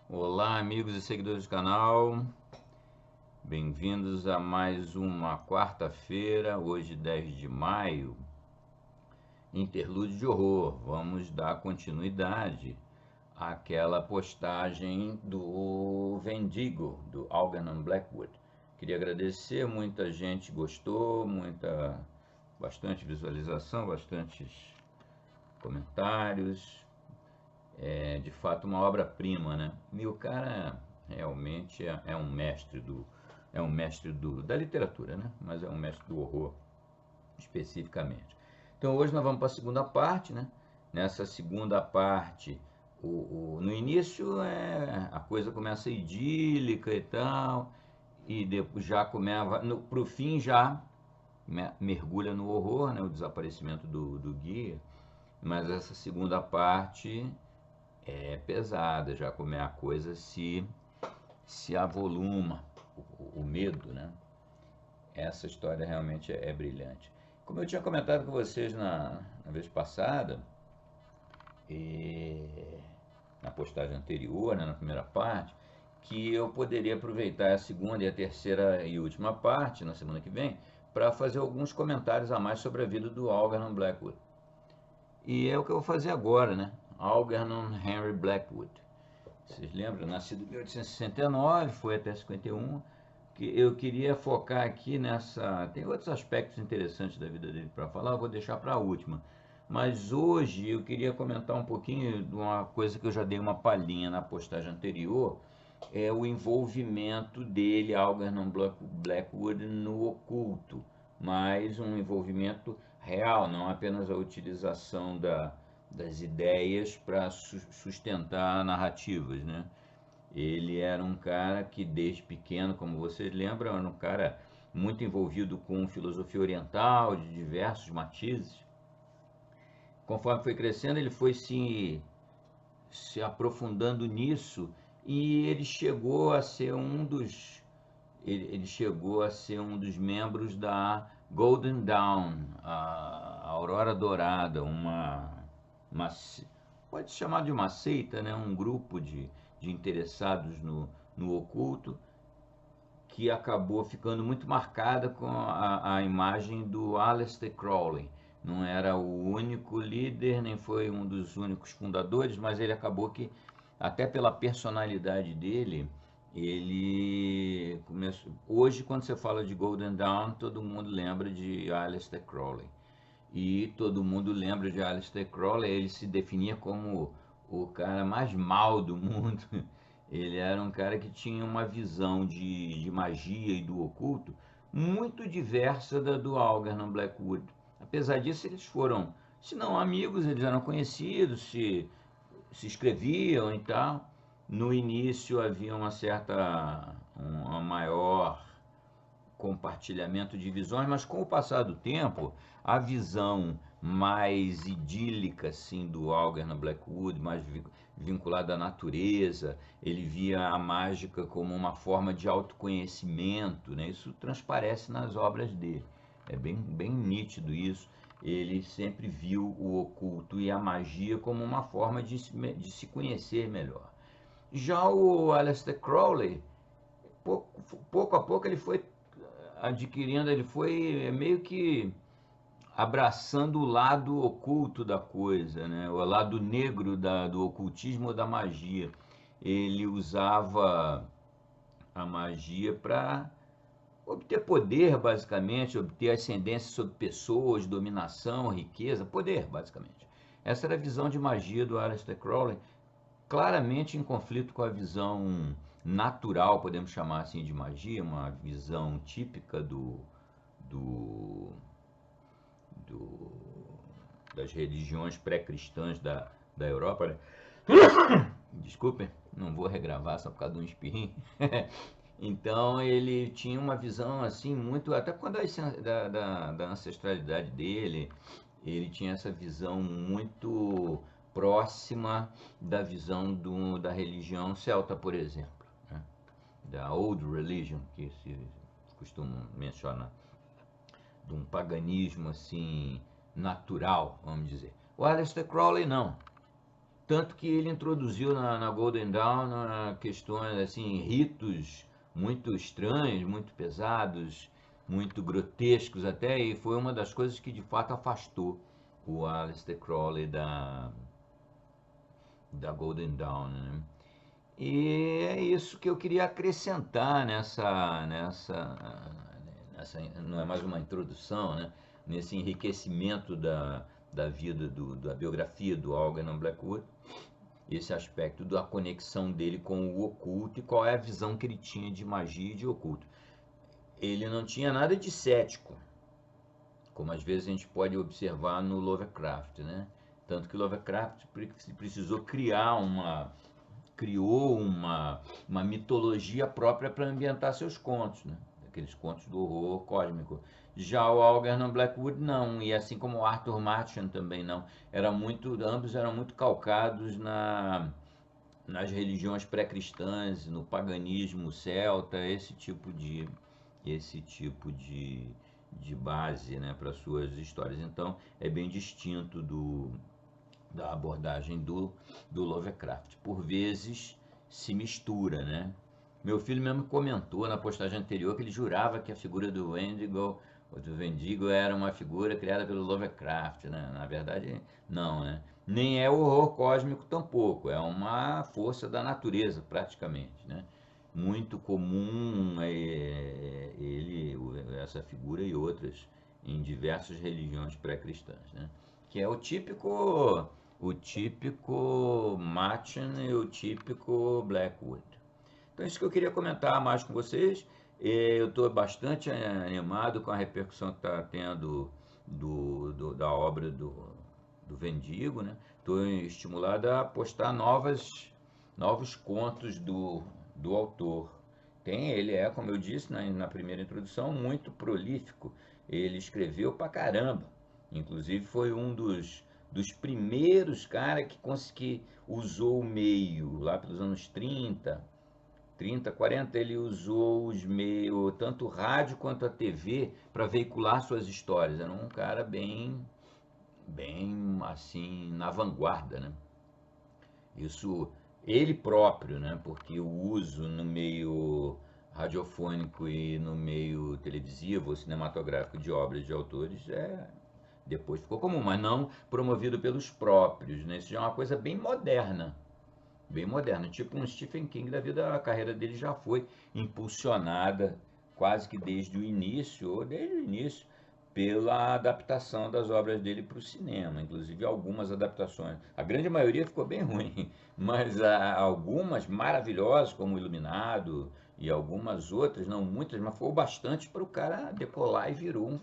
Olá, amigos e seguidores do canal, bem-vindos a mais uma quarta-feira, hoje 10 de maio, interlúdio de horror. Vamos dar continuidade àquela postagem do Vendigo, do Algernon Blackwood. Queria agradecer, muita gente gostou, bastante visualização, bastantes comentários. É de fato uma obra-prima, né? E o cara realmente é um mestre da literatura, né? Mas é um mestre do horror especificamente. Então hoje nós vamos para a segunda parte, né? Nessa segunda parte, no início a coisa começa idílica e tal, e depois já começa, para o fim já mergulha no horror, né? O desaparecimento do guia. Mas essa segunda parte é pesada, já como a coisa se avoluma, o medo, né? Essa história realmente é brilhante. Como eu tinha comentado com vocês na vez passada, na postagem anterior, né, na primeira parte, que eu poderia aproveitar a segunda e a terceira e última parte, na semana que vem, para fazer alguns comentários a mais sobre a vida do Algernon Blackwood. E é o que eu vou fazer agora, né? Algernon Henry Blackwood. Vocês lembram? Nascido em 1869, foi até 51. Que eu queria focar aqui nessa... Tem outros aspectos interessantes da vida dele para falar, eu vou deixar para a última. Mas hoje eu queria comentar um pouquinho de uma coisa que eu já dei uma palhinha na postagem anterior, é o envolvimento dele, Algernon Blackwood, no oculto, mas um envolvimento real, não apenas a utilização das ideias para sustentar narrativas, né? Ele era um cara que desde pequeno, como vocês lembram, era um cara muito envolvido com filosofia oriental, de diversos matizes. Conforme foi crescendo, ele foi se aprofundando nisso e ele chegou a ser ele chegou a ser um dos membros da Golden Dawn, a Aurora Dourada, uma pode se chamar de uma seita, né? Um grupo de interessados no oculto, que acabou ficando muito marcada com a imagem do Aleister Crowley. Não era o único líder, nem foi um dos únicos fundadores, mas ele acabou que, até pela personalidade dele, ele começou... Hoje, quando você fala de Golden Dawn, todo mundo lembra de Aleister Crowley. E todo mundo lembra de Aleister Crowley, ele se definia como o cara mais mal do mundo. Ele era um cara que tinha uma visão de magia e do oculto muito diversa da do Algernon Blackwood. Apesar disso, eles foram, se não amigos, eles eram conhecidos, se escreviam e tal. No início havia uma maior compartilhamento de visões, mas com o passar do tempo, a visão mais idílica assim, do Algernon Blackwood, mais vinculada à natureza, ele via a mágica como uma forma de autoconhecimento, né? Isso transparece nas obras dele, é bem nítido isso. Ele sempre viu o oculto e a magia como uma forma de se conhecer melhor. Já o Aleister Crowley, pouco a pouco ele foi adquirindo, ele foi meio que abraçando o lado oculto da coisa, né? O lado negro do ocultismo ou da magia. Ele usava a magia para obter poder, basicamente, obter ascendência sobre pessoas, dominação, riqueza, poder, basicamente. Essa era a visão de magia do Aleister Crowley, claramente em conflito com a visão natural, podemos chamar assim, de magia, uma visão típica do, das religiões pré-cristãs da Europa, né? Desculpem, não vou regravar só por causa de um espirrinho. Então ele tinha uma visão assim muito, até quando da ancestralidade dele, ele tinha essa visão muito próxima da visão da religião celta, por exemplo, né? Da Old Religion, que se costuma mencionar, de um paganismo assim natural, vamos dizer. O Aleister Crowley não. Tanto que ele introduziu na Golden Dawn questões assim, ritos muito estranhos, muito pesados, muito grotescos até, e foi uma das coisas que de fato afastou o Aleister Crowley da Golden Dawn, né? E é isso que eu queria acrescentar não é mais uma introdução, né? Nesse enriquecimento da vida, da biografia do Algernon Blackwood, esse aspecto da conexão dele com o oculto e qual é a visão que ele tinha de magia e de oculto. Ele não tinha nada de cético, como às vezes a gente pode observar no Lovecraft, né? Tanto que Lovecraft precisou criou uma mitologia própria para ambientar seus contos, né? Aqueles contos do horror cósmico. Já o Algernon Blackwood não, e assim como o Arthur Machen também não. Ambos eram muito calcados nas religiões pré-cristãs, no paganismo celta, esse tipo de base, né, para suas histórias. Então é bem distinto da abordagem do Lovecraft. Por vezes se mistura, né? Meu filho mesmo comentou na postagem anterior que ele jurava que a figura do Wendigo era uma figura criada pelo Lovecraft, né? Na verdade, não, né? Nem é horror cósmico tampouco, é uma força da natureza, praticamente, né? Muito comum essa figura e outras em diversas religiões pré-cristãs, né? Que é o típico Machen e o típico Blackwood. Então, isso que eu queria comentar mais com vocês. Eu estou bastante animado com a repercussão que está tendo da obra do Wendigo, né? Estou estimulado a postar novos contos do autor. Ele é, como eu disse na primeira introdução, muito prolífico. Ele escreveu pra caramba. Inclusive foi um dos primeiros cara que usou o meio, lá pelos anos 30, 40, ele usou os meios, tanto o rádio quanto a TV, para veicular suas histórias. Era um cara bem assim, na vanguarda, né? Isso ele próprio, né? Porque o uso no meio radiofônico e no meio televisivo ou cinematográfico de obras de autores depois ficou comum, mas não promovido pelos próprios, né? Isso já é uma coisa bem moderna, tipo um Stephen King da vida. A carreira dele já foi impulsionada quase que desde o início, ou desde o início, pela adaptação das obras dele para o cinema, inclusive algumas adaptações. A grande maioria ficou bem ruim, mas algumas maravilhosas, como Iluminado, e algumas outras, não muitas, mas foi bastante para o cara decolar e virou um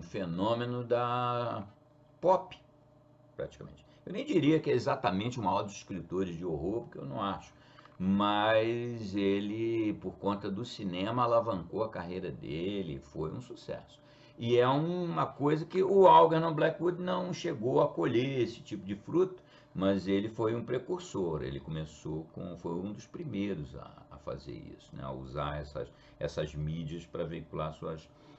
fenômeno da pop, praticamente. Eu nem diria que é exatamente o maior dos escritores de horror, porque eu não acho. Mas ele, por conta do cinema, alavancou a carreira dele, foi um sucesso. E é uma coisa que o Algernon Blackwood não chegou a colher esse tipo de fruto, mas ele foi um precursor. Ele foi um dos primeiros a fazer isso, né? A usar essas mídias para veicular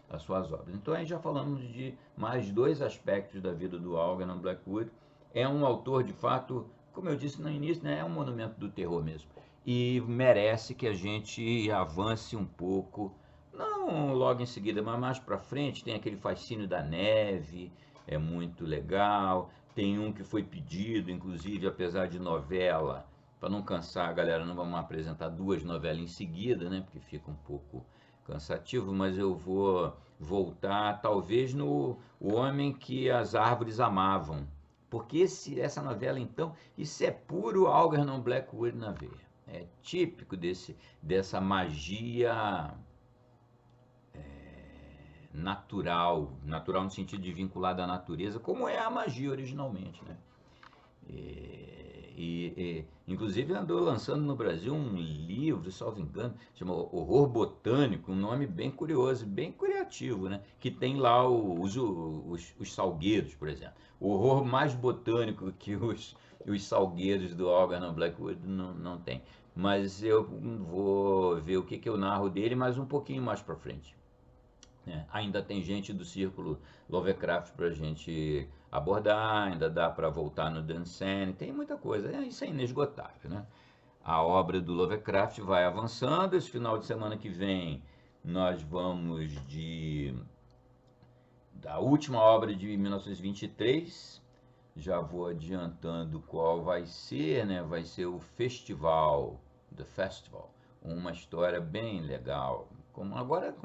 as suas obras. Então aí já falamos de mais dois aspectos da vida do Algernon Blackwood. É um autor, de fato, como eu disse no início, né, é um monumento do terror mesmo. E merece que a gente avance um pouco, não logo em seguida, mas mais para frente. Tem aquele Fascínio da Neve, é muito legal. Tem um que foi pedido, inclusive, apesar de novela, para não cansar a galera, não vamos apresentar duas novelas em seguida, né, porque fica um pouco cansativo, mas eu vou voltar talvez no O Homem que as Árvores Amavam, porque essa novela, então, isso é puro Algernon Blackwood na veia. É típico dessa magia natural no sentido de vinculada à natureza, como é a magia originalmente, né? Inclusive andou lançando no Brasil um livro, salvo engano, chama Horror Botânico, um nome bem curioso, bem criativo, né? Que tem lá os salgueiros, por exemplo. O horror mais botânico que os salgueiros do Algernon Blackwood não tem. Mas eu vou ver o que eu narro dele mais um pouquinho mais para frente. Ainda tem gente do círculo Lovecraft para a gente abordar, ainda dá para voltar no Dunsany, tem muita coisa, isso é inesgotável, né? A obra do Lovecraft vai avançando. Esse final de semana que vem nós vamos da última obra de 1923, já vou adiantando qual vai ser, né? Vai ser o Festival, The Festival, uma história bem legal. Como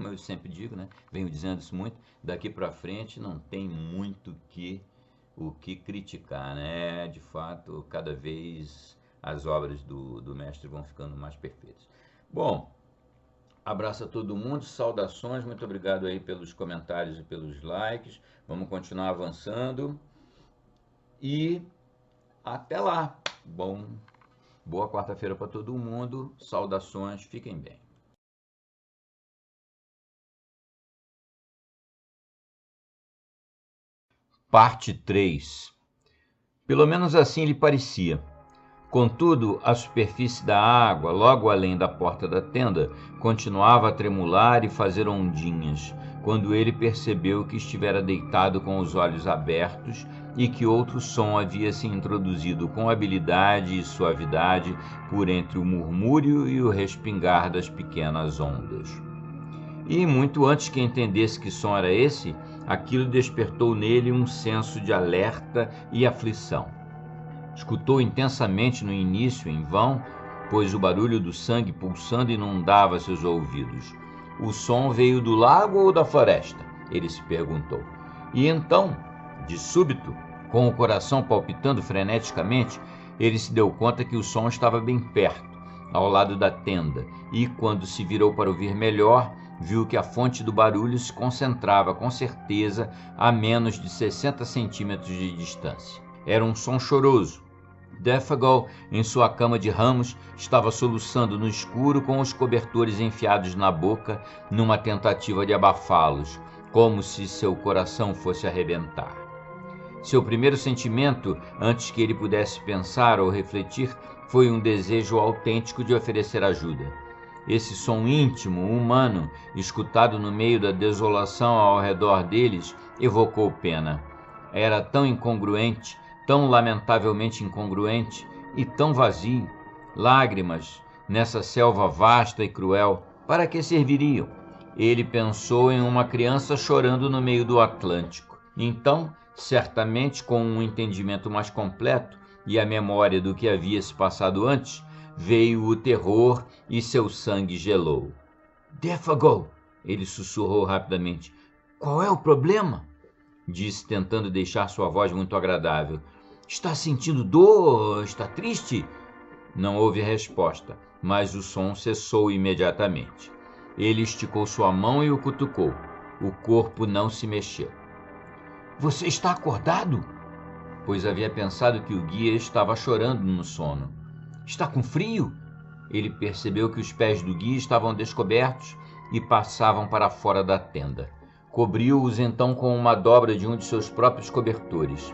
eu sempre digo, né? Venho dizendo isso muito, daqui para frente não tem muito o que criticar, né? De fato, cada vez as obras do mestre vão ficando mais perfeitas. Bom, abraço a todo mundo, saudações, muito obrigado aí pelos comentários e pelos likes. Vamos continuar avançando e até lá. Boa quarta-feira para todo mundo, saudações, fiquem bem. Parte 3. Pelo menos assim lhe parecia. Contudo, a superfície da água, logo além da porta da tenda, continuava a tremular e fazer ondinhas, quando ele percebeu que estivera deitado com os olhos abertos e que outro som havia se introduzido com habilidade e suavidade por entre o murmúrio e o respingar das pequenas ondas. E, muito antes que entendesse que som era esse, aquilo despertou nele um senso de alerta e aflição. Escutou intensamente no início, em vão, pois o barulho do sangue pulsando inundava seus ouvidos. O som veio do lago ou da floresta? Ele se perguntou. E então, de súbito, com o coração palpitando freneticamente, ele se deu conta que o som estava bem perto, ao lado da tenda, e, quando se virou para ouvir melhor, viu que a fonte do barulho se concentrava, com certeza, a menos de 60 centímetros de distância. Era um som choroso. Defago, em sua cama de ramos, estava soluçando no escuro com os cobertores enfiados na boca numa tentativa de abafá-los, como se seu coração fosse arrebentar. Seu primeiro sentimento, antes que ele pudesse pensar ou refletir, foi um desejo autêntico de oferecer ajuda. Esse som íntimo, humano, escutado no meio da desolação ao redor deles, evocou pena. Era tão incongruente, tão lamentavelmente incongruente e tão vazio. Lágrimas, nessa selva vasta e cruel, para que serviriam? Ele pensou em uma criança chorando no meio do Atlântico. Então, certamente com um entendimento mais completo e a memória do que havia se passado antes, veio o terror e seu sangue gelou. Defago, ele sussurrou rapidamente. Qual é o problema? Disse, tentando deixar sua voz muito agradável. Está sentindo dor? Está triste? Não houve resposta, mas o som cessou imediatamente. Ele esticou sua mão e o cutucou. O corpo não se mexeu. Você está acordado? Pois havia pensado que o guia estava chorando no sono. Está com frio? Ele percebeu que os pés do guia estavam descobertos e passavam para fora da tenda. Cobriu-os então com uma dobra de um de seus próprios cobertores.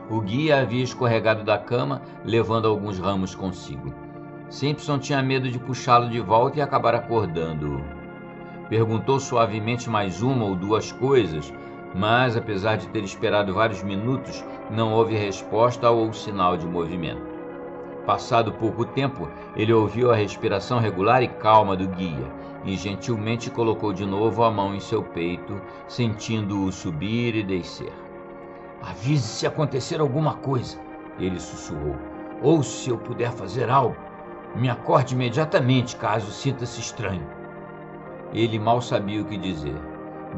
O guia havia escorregado da cama, levando alguns ramos consigo. Simpson tinha medo de puxá-lo de volta e acabar acordando-o. Perguntou suavemente mais uma ou duas coisas, mas, apesar de ter esperado vários minutos, não houve resposta ou sinal de movimento. Passado pouco tempo, ele ouviu a respiração regular e calma do guia e gentilmente colocou de novo a mão em seu peito, sentindo-o subir e descer. Avise se acontecer alguma coisa, ele sussurrou, ou se eu puder fazer algo. Me acorde imediatamente caso sinta-se estranho. Ele mal sabia o que dizer.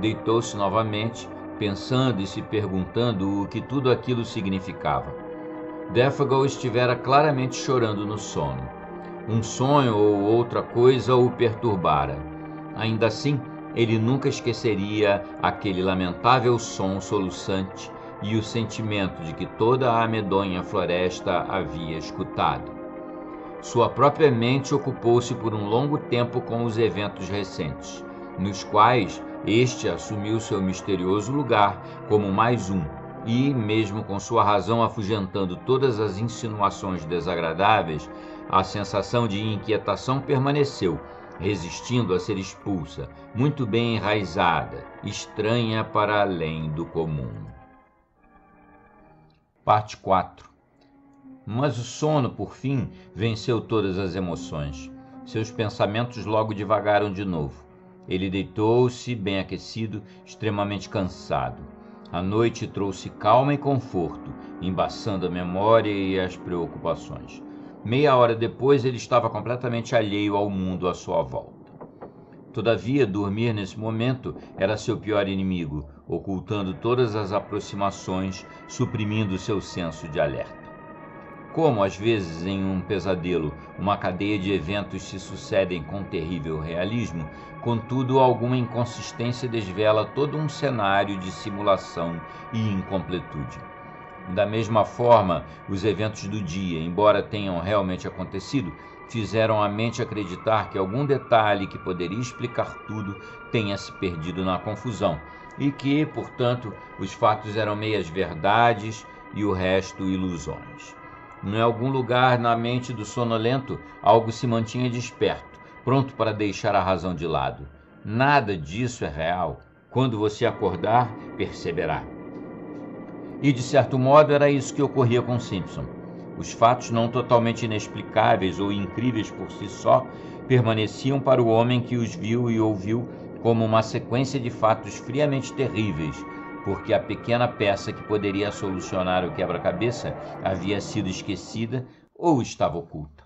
Deitou-se novamente, pensando e se perguntando o que tudo aquilo significava. Defago estivera claramente chorando no sono. Um sonho ou outra coisa o perturbara. Ainda assim, ele nunca esqueceria aquele lamentável som soluçante e o sentimento de que toda a medonha floresta havia escutado. Sua própria mente ocupou-se por um longo tempo com os eventos recentes, nos quais este assumiu seu misterioso lugar como mais um, e, mesmo com sua razão afugentando todas as insinuações desagradáveis, a sensação de inquietação permaneceu, resistindo a ser expulsa, muito bem enraizada, estranha para além do comum. Parte 4. Mas o sono, por fim, venceu todas as emoções. Seus pensamentos logo divagaram de novo. Ele deitou-se, bem aquecido, extremamente cansado. A noite trouxe calma e conforto, embaçando a memória e as preocupações. Meia hora depois, ele estava completamente alheio ao mundo à sua volta. Todavia, dormir nesse momento era seu pior inimigo, ocultando todas as aproximações, suprimindo seu senso de alerta. Como, às vezes, em um pesadelo, uma cadeia de eventos se sucedem com terrível realismo, contudo, alguma inconsistência desvela todo um cenário de simulação e incompletude. Da mesma forma, os eventos do dia, embora tenham realmente acontecido, fizeram a mente acreditar que algum detalhe que poderia explicar tudo tenha se perdido na confusão, e que, portanto, os fatos eram meias verdades e o resto ilusões. Em algum lugar na mente do sonolento, algo se mantinha desperto, pronto para deixar a razão de lado. Nada disso é real. Quando você acordar, perceberá. E, de certo modo, era isso que ocorria com Simpson. Os fatos, não totalmente inexplicáveis ou incríveis por si só, permaneciam para o homem que os viu e ouviu como uma sequência de fatos friamente terríveis, porque a pequena peça que poderia solucionar o quebra-cabeça havia sido esquecida ou estava oculta.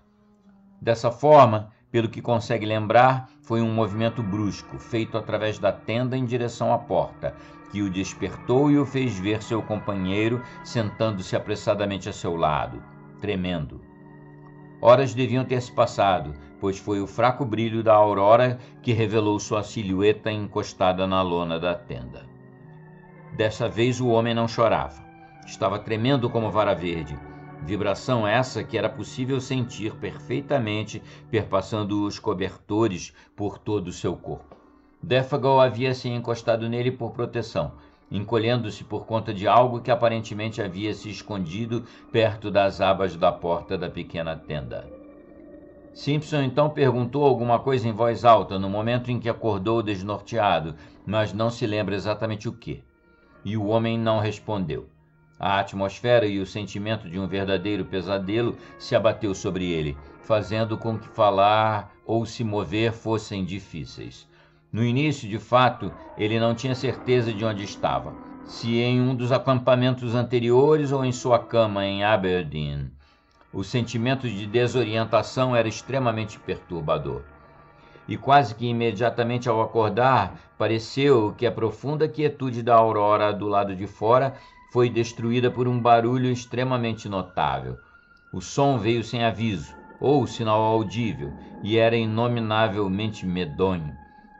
Dessa forma, pelo que consegue lembrar, foi um movimento brusco, feito através da tenda em direção à porta, que o despertou e o fez ver seu companheiro sentando-se apressadamente a seu lado, tremendo. Horas deviam ter se passado, pois foi o fraco brilho da aurora que revelou sua silhueta encostada na lona da tenda. Dessa vez o homem não chorava. Estava tremendo como vara verde. Vibração essa que era possível sentir perfeitamente perpassando os cobertores por todo o seu corpo. Defagal havia se encostado nele por proteção, encolhendo-se por conta de algo que aparentemente havia se escondido perto das abas da porta da pequena tenda. Simpson então perguntou alguma coisa em voz alta no momento em que acordou desnorteado, mas não se lembra exatamente o que. E o homem não respondeu. A atmosfera e o sentimento de um verdadeiro pesadelo se abateu sobre ele, fazendo com que falar ou se mover fossem difíceis. No início, de fato, ele não tinha certeza de onde estava, se em um dos acampamentos anteriores ou em sua cama em Aberdeen. O sentimento de desorientação era extremamente perturbador. E quase que imediatamente ao acordar, pareceu que a profunda quietude da aurora do lado de fora foi destruída por um barulho extremamente notável. O som veio sem aviso, ou sinal audível, e era inominávelmente medonho.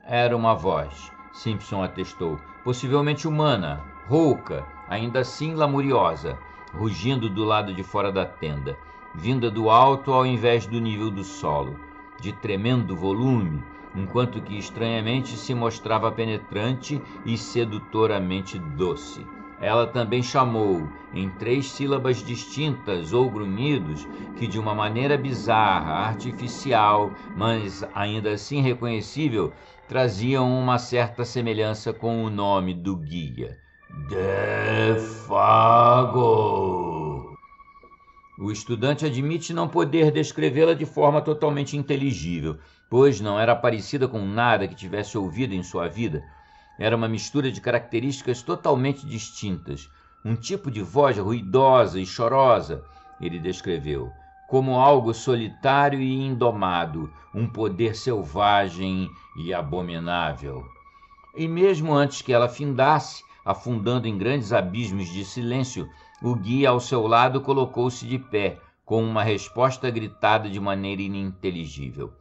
Era uma voz, Simpson atestou, possivelmente humana, rouca, ainda assim lamuriosa, rugindo do lado de fora da tenda, vinda do alto ao invés do nível do solo, de tremendo volume, enquanto que estranhamente se mostrava penetrante e sedutoramente doce. Ela também chamou, em 3 sílabas distintas ou grunhidos, que de uma maneira bizarra, artificial, mas ainda assim reconhecível, traziam uma certa semelhança com o nome do guia. Defagal. O estudante admite não poder descrevê-la de forma totalmente inteligível, pois não era parecida com nada que tivesse ouvido em sua vida. Era uma mistura de características totalmente distintas. Um tipo de voz ruidosa e chorosa, ele descreveu, como algo solitário e indomado, um poder selvagem e abominável. E mesmo antes que ela findasse, afundando em grandes abismos de silêncio, o guia ao seu lado colocou-se de pé, com uma resposta gritada de maneira ininteligível.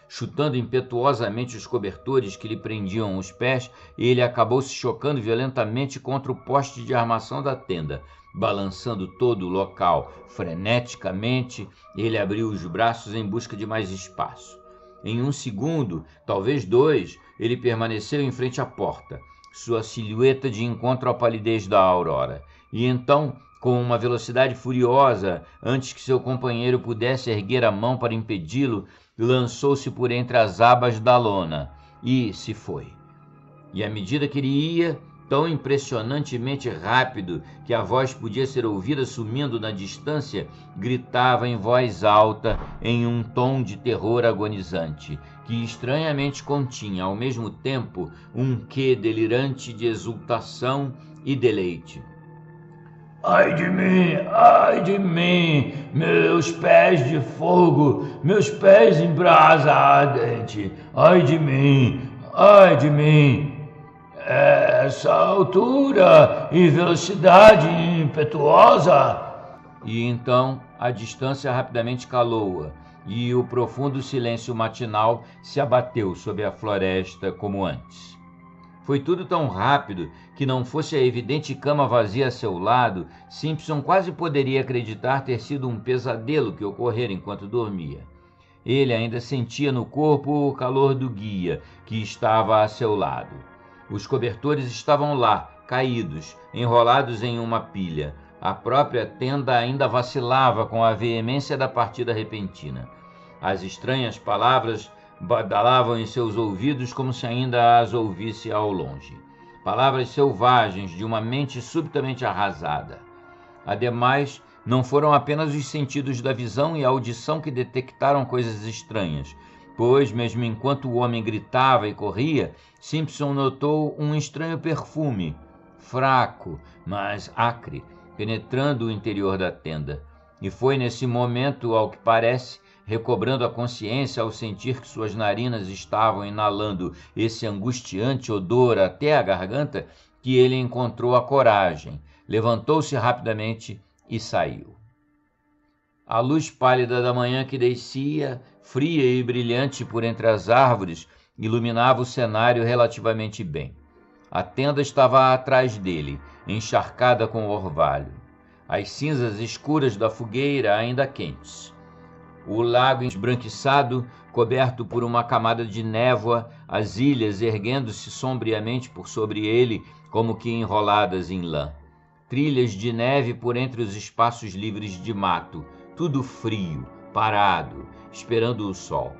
chutando impetuosamente os cobertores que lhe prendiam os pés, ele acabou se chocando violentamente contra o poste de armação da tenda. Balançando todo o local freneticamente, ele abriu os braços em busca de mais espaço. Em 1 segundo, talvez 2, ele permaneceu em frente à porta, sua silhueta de encontro à palidez da aurora. E então, com uma velocidade furiosa, antes que seu companheiro pudesse erguer a mão para impedi-lo, lançou-se por entre as abas da lona e se foi. E à medida que ele ia, tão impressionantemente rápido que a voz podia ser ouvida sumindo na distância, gritava em voz alta, em um tom de terror agonizante, que estranhamente continha, ao mesmo tempo, um quê delirante de exultação e deleite. Ai de mim, meus pés de fogo, meus pés em brasa ardente, ai de mim, essa altura e velocidade impetuosa. E então a distância rapidamente calou-a, e o profundo silêncio matinal se abateu sobre a floresta como antes. Foi tudo tão rápido que, não fosse a evidente cama vazia a seu lado, Simpson quase poderia acreditar ter sido um pesadelo que ocorrera enquanto dormia. Ele ainda sentia no corpo o calor do guia, que estava a seu lado. Os cobertores estavam lá, caídos, enrolados em uma pilha. A própria tenda ainda vacilava com a veemência da partida repentina. As estranhas palavras badalavam em seus ouvidos como se ainda as ouvisse ao longe. Palavras selvagens de uma mente subitamente arrasada. Ademais, não foram apenas os sentidos da visão e audição que detectaram coisas estranhas, pois, mesmo enquanto o homem gritava e corria, Simpson notou um estranho perfume, fraco, mas acre, penetrando o interior da tenda. E foi nesse momento, ao que parece, recobrando a consciência ao sentir que suas narinas estavam inalando esse angustiante odor até a garganta, que ele encontrou a coragem, levantou-se rapidamente e saiu. A luz pálida da manhã que descia, fria e brilhante por entre as árvores, iluminava o cenário relativamente bem. A tenda estava atrás dele, encharcada com orvalho. As cinzas escuras da fogueira ainda quentes. O lago esbranquiçado, coberto por uma camada de névoa, as ilhas erguendo-se sombriamente por sobre ele, como que enroladas em lã. Trilhas de neve por entre os espaços livres de mato, tudo frio, parado, esperando o sol.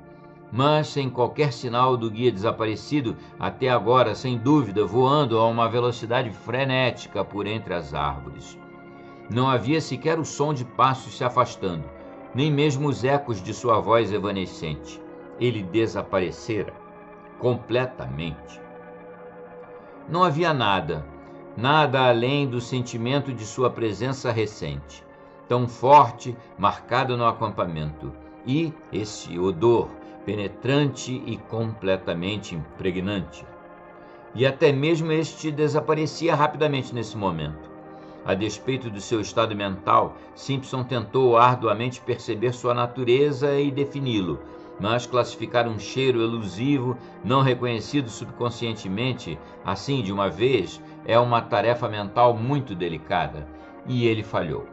Mas sem qualquer sinal do guia desaparecido, até agora, sem dúvida, voando a uma velocidade frenética por entre as árvores. Não havia sequer o som de passos se afastando, nem mesmo os ecos de sua voz evanescente. Ele desaparecera completamente. Não havia nada além do sentimento de sua presença recente, tão forte, marcado no acampamento, e esse odor penetrante e completamente impregnante. E até mesmo este desaparecia rapidamente nesse momento. A despeito do seu estado mental, Simpson tentou arduamente perceber sua natureza e defini-lo, mas classificar um cheiro elusivo, não reconhecido subconscientemente, assim de uma vez, é uma tarefa mental muito delicada, e ele falhou.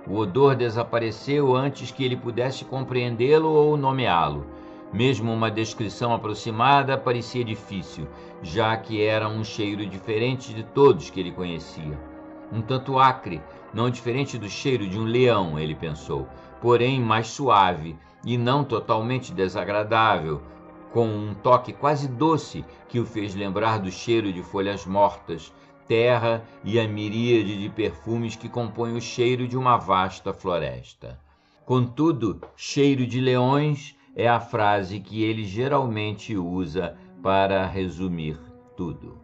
O odor desapareceu antes que ele pudesse compreendê-lo ou nomeá-lo. Mesmo uma descrição aproximada parecia difícil, já que era um cheiro diferente de todos que ele conhecia. Um tanto acre, não diferente do cheiro de um leão, ele pensou, porém mais suave e não totalmente desagradável, com um toque quase doce que o fez lembrar do cheiro de folhas mortas, terra e a miríade de perfumes que compõem o cheiro de uma vasta floresta. Contudo, cheiro de leões é a frase que ele geralmente usa para resumir tudo.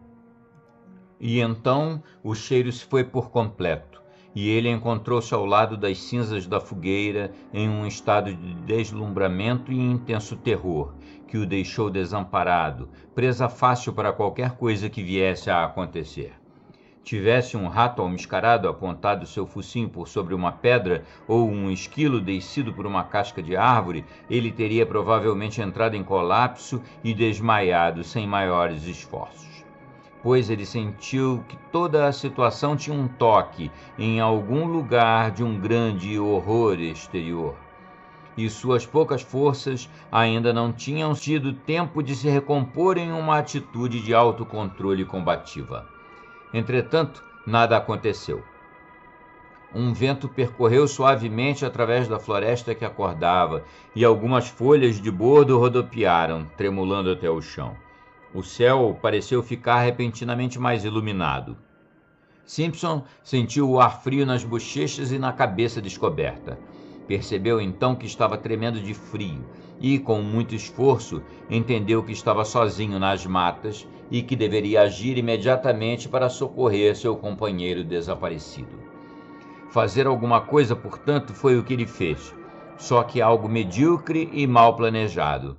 E então o cheiro se foi por completo, e ele encontrou-se ao lado das cinzas da fogueira em um estado de deslumbramento e intenso terror, que o deixou desamparado, presa fácil para qualquer coisa que viesse a acontecer. tivesse um rato almiscarado apontado seu focinho por sobre uma pedra ou um esquilo descido por uma casca de árvore, ele teria provavelmente entrado em colapso e desmaiado sem maiores esforços. Pois ele sentiu que toda a situação tinha um toque em algum lugar de um grande horror exterior. E suas poucas forças ainda não tinham tido tempo de se recompor em uma atitude de autocontrole combativa. Entretanto, nada aconteceu. Um vento percorreu suavemente através da floresta que acordava, e algumas folhas de bordo rodopiaram, tremulando até o chão. O céu pareceu ficar repentinamente mais iluminado. Simpson sentiu o ar frio nas bochechas e na cabeça descoberta. Percebeu então que estava tremendo de frio e, com muito esforço, entendeu que estava sozinho nas matas e que deveria agir imediatamente para socorrer seu companheiro desaparecido. Fazer alguma coisa, portanto, foi o que ele fez, só que algo medíocre e mal planejado.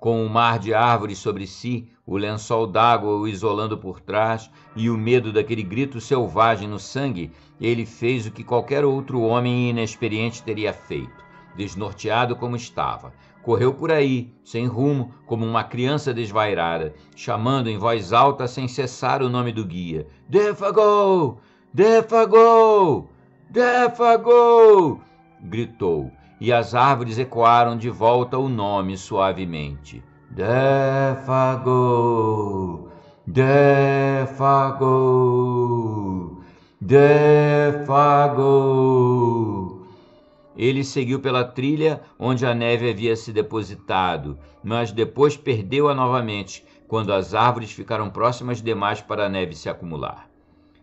Com um mar de árvores sobre si, o lençol d'água o isolando por trás e o medo daquele grito selvagem no sangue, ele fez o que qualquer outro homem inexperiente teria feito, desnorteado como estava. Correu por aí, sem rumo, como uma criança desvairada, chamando em voz alta sem cessar o nome do guia. "Defago! Defago! Defago!" gritou, e as árvores ecoaram de volta o nome suavemente. "Defago! Defago! Defago!" Ele seguiu pela trilha onde a neve havia se depositado, mas depois perdeu-a novamente, quando as árvores ficaram próximas demais para a neve se acumular.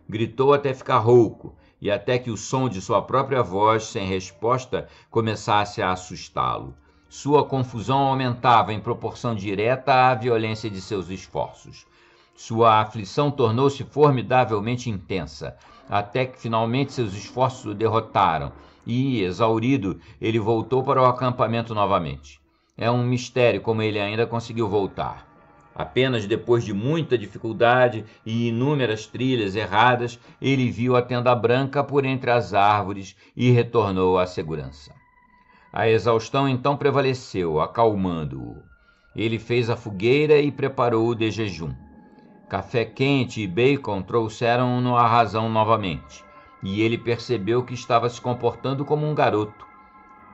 Gritou até ficar rouco, e até que o som de sua própria voz, sem resposta, começasse a assustá-lo. Sua confusão aumentava em proporção direta à violência de seus esforços. Sua aflição tornou-se formidavelmente intensa, até que finalmente seus esforços o derrotaram, e, exaurido, ele voltou para o acampamento novamente. É um mistério como ele ainda conseguiu voltar. Apenas depois de muita dificuldade e inúmeras trilhas erradas, ele viu a tenda branca por entre as árvores e retornou à segurança. A exaustão então prevaleceu, acalmando-o. Ele fez a fogueira e preparou-o de jejum. Café quente e bacon trouxeram-no à razão novamente, e ele percebeu que estava se comportando como um garoto.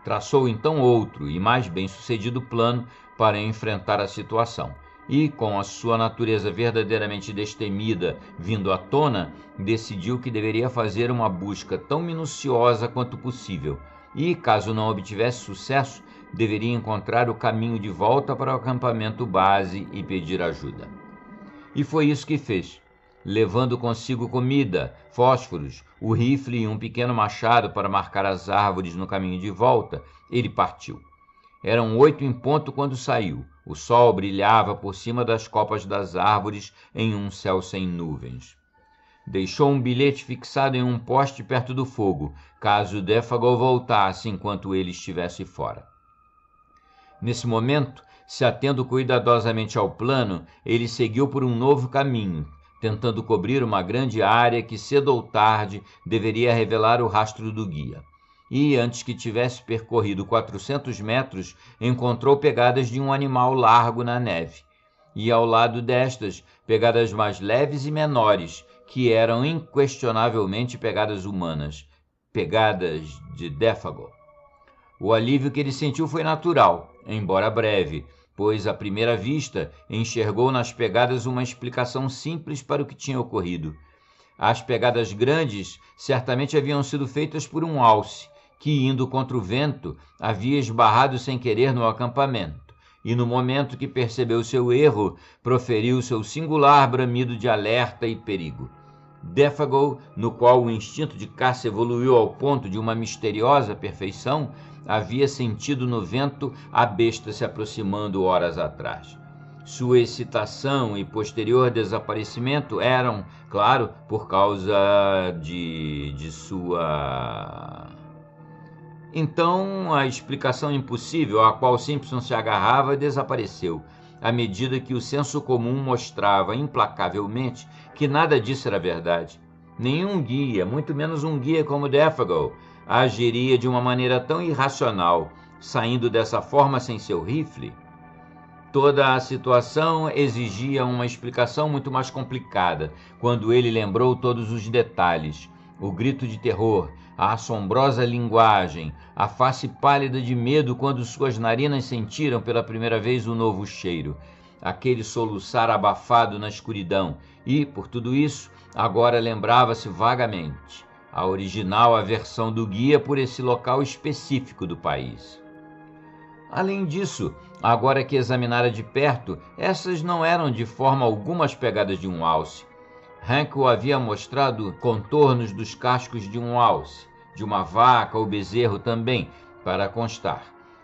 Traçou então outro e mais bem-sucedido plano para enfrentar a situação. E, com a sua natureza verdadeiramente destemida vindo à tona, decidiu que deveria fazer uma busca tão minuciosa quanto possível e, caso não obtivesse sucesso, deveria encontrar o caminho de volta para o acampamento base e pedir ajuda. E foi isso que fez. Levando consigo comida, fósforos, o rifle e um pequeno machado para marcar as árvores no caminho de volta, ele partiu. Eram 8 em ponto quando saiu. O sol brilhava por cima das copas das árvores em um céu sem nuvens. Deixou um bilhete fixado em um poste perto do fogo, caso Defago voltasse enquanto ele estivesse fora. Nesse momento, se atendo cuidadosamente ao plano, ele seguiu por um novo caminho, tentando cobrir uma grande área que cedo ou tarde deveria revelar o rastro do guia. E, antes que tivesse percorrido 400 metros, encontrou pegadas de um animal largo na neve. E, ao lado destas, pegadas mais leves e menores, que eram inquestionavelmente pegadas humanas, pegadas de Defago. O alívio que ele sentiu foi natural, embora breve, pois, à primeira vista, enxergou nas pegadas uma explicação simples para o que tinha ocorrido. As pegadas grandes certamente haviam sido feitas por um alce, que, indo contra o vento, havia esbarrado sem querer no acampamento, e no momento que percebeu seu erro, proferiu seu singular bramido de alerta e perigo. Defago, no qual o instinto de caça evoluiu ao ponto de uma misteriosa perfeição, havia sentido no vento a besta se aproximando horas atrás. Sua excitação e posterior desaparecimento eram, claro, por causa de sua... Então, a explicação impossível a qual Simpson se agarrava desapareceu, à medida que o senso comum mostrava implacavelmente que nada disso era verdade. Nenhum guia, muito menos um guia como Defagal, agiria de uma maneira tão irracional, saindo dessa forma sem seu rifle. Toda a situação exigia uma explicação muito mais complicada, quando ele lembrou todos os detalhes: o grito de terror, a assombrosa linguagem, a face pálida de medo quando suas narinas sentiram pela primeira vez o novo cheiro, aquele soluçar abafado na escuridão e, por tudo isso, agora lembrava-se vagamente a original aversão do guia por esse local específico do país. Além disso, agora que examinara de perto, essas não eram de forma alguma as pegadas de um alce. Hank o havia mostrado contornos dos cascos de um alce, de uma vaca ou bezerro também, para constar.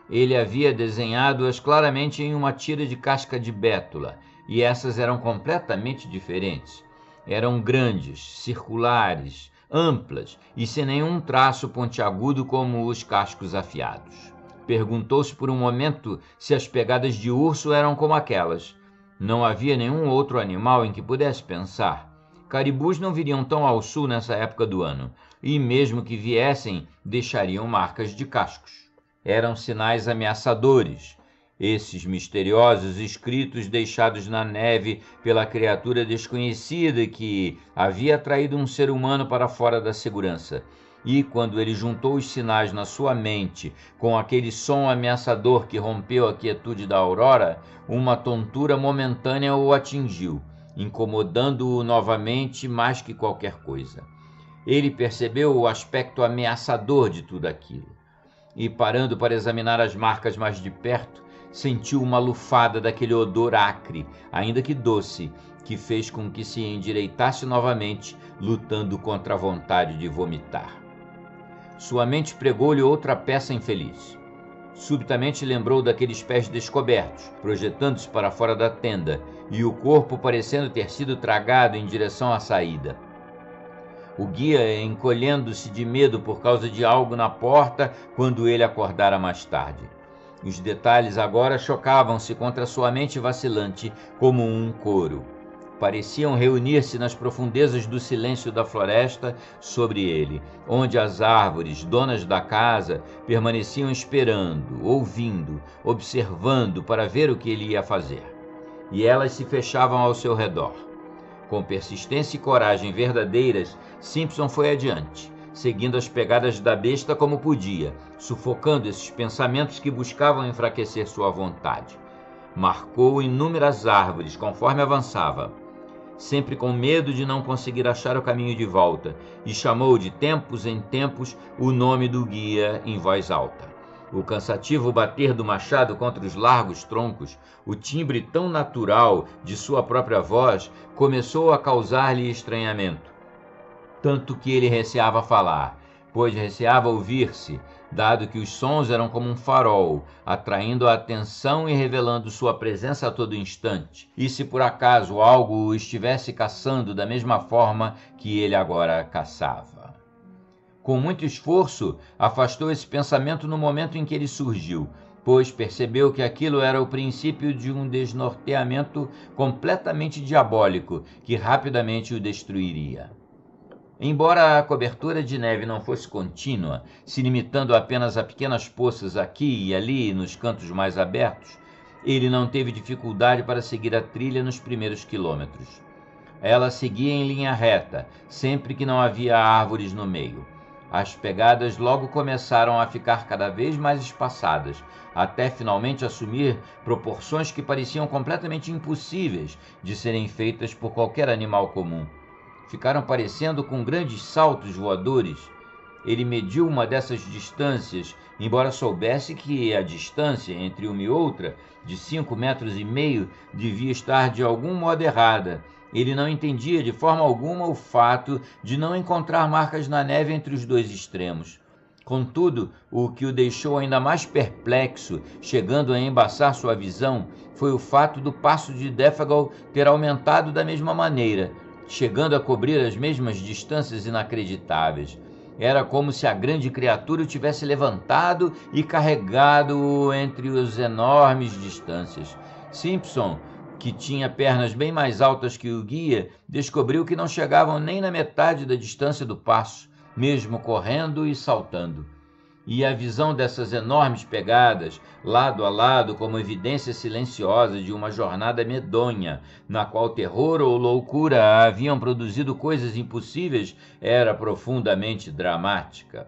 Ele havia desenhado-as claramente em uma tira de casca de bétula, e essas eram completamente diferentes. Eram grandes, circulares, amplas e sem nenhum traço pontiagudo como os cascos afiados. Perguntou-se por um momento se as pegadas de urso eram como aquelas. Não havia nenhum outro animal em que pudesse pensar. Caribus não viriam tão ao sul nessa época do ano, e mesmo que viessem, deixariam marcas de cascos. Eram sinais ameaçadores, esses misteriosos escritos deixados na neve pela criatura desconhecida que havia traído um ser humano para fora da segurança. E quando ele juntou os sinais na sua mente com aquele som ameaçador que rompeu a quietude da aurora, uma tontura momentânea o atingiu, incomodando-o novamente mais que qualquer coisa. Ele percebeu o aspecto ameaçador de tudo aquilo, e parando para examinar as marcas mais de perto, sentiu uma lufada daquele odor acre, ainda que doce, que fez com que se endireitasse novamente, lutando contra a vontade de vomitar. Sua mente pregou-lhe outra peça infeliz. Subitamente lembrou daqueles pés descobertos, projetando-se para fora da tenda, e o corpo parecendo ter sido tragado em direção à saída. O guia encolhendo-se de medo por causa de algo na porta quando ele acordara mais tarde. Os detalhes agora chocavam-se contra sua mente vacilante como um coro. Pareciam reunir-se nas profundezas do silêncio da floresta sobre ele, onde as árvores, donas da casa, permaneciam esperando, ouvindo, observando para ver o que ele ia fazer. E elas se fechavam ao seu redor. Com persistência e coragem verdadeiras, Simpson foi adiante, seguindo as pegadas da besta como podia, sufocando esses pensamentos que buscavam enfraquecer sua vontade. Marcou inúmeras árvores conforme avançava, sempre com medo de não conseguir achar o caminho de volta, e chamou de tempos em tempos o nome do guia em voz alta. O cansativo bater do machado contra os largos troncos, o timbre tão natural de sua própria voz, começou a causar-lhe estranhamento. Tanto que ele receava falar, pois receava ouvir-se, dado que os sons eram como um farol, atraindo a atenção e revelando sua presença a todo instante, e se por acaso algo o estivesse caçando da mesma forma que ele agora caçava. Com muito esforço, afastou esse pensamento no momento em que ele surgiu, pois percebeu que aquilo era o princípio de um desnorteamento completamente diabólico, que rapidamente o destruiria. Embora a cobertura de neve não fosse contínua, se limitando apenas a pequenas poças aqui e ali nos cantos mais abertos, ele não teve dificuldade para seguir a trilha nos primeiros quilômetros. Ela seguia em linha reta, sempre que não havia árvores no meio. As pegadas logo começaram a ficar cada vez mais espaçadas, até finalmente assumir proporções que pareciam completamente impossíveis de serem feitas por qualquer animal comum. Ficaram parecendo com grandes saltos voadores. Ele mediu uma dessas distâncias, embora soubesse que a distância entre uma e outra, de 5,5 metros, devia estar de algum modo errada. Ele não entendia de forma alguma o fato de não encontrar marcas na neve entre os dois extremos. Contudo, o que o deixou ainda mais perplexo, chegando a embaçar sua visão, foi o fato do passo de Defagal ter aumentado da mesma maneira, chegando a cobrir as mesmas distâncias inacreditáveis. Era como se a grande criatura o tivesse levantado e carregado entre as enormes distâncias. Simpson que tinha pernas bem mais altas que o guia, descobriu que não chegavam nem na metade da distância do passo, mesmo correndo e saltando. E a visão dessas enormes pegadas, lado a lado, como evidência silenciosa de uma jornada medonha, na qual terror ou loucura haviam produzido coisas impossíveis, era profundamente dramática.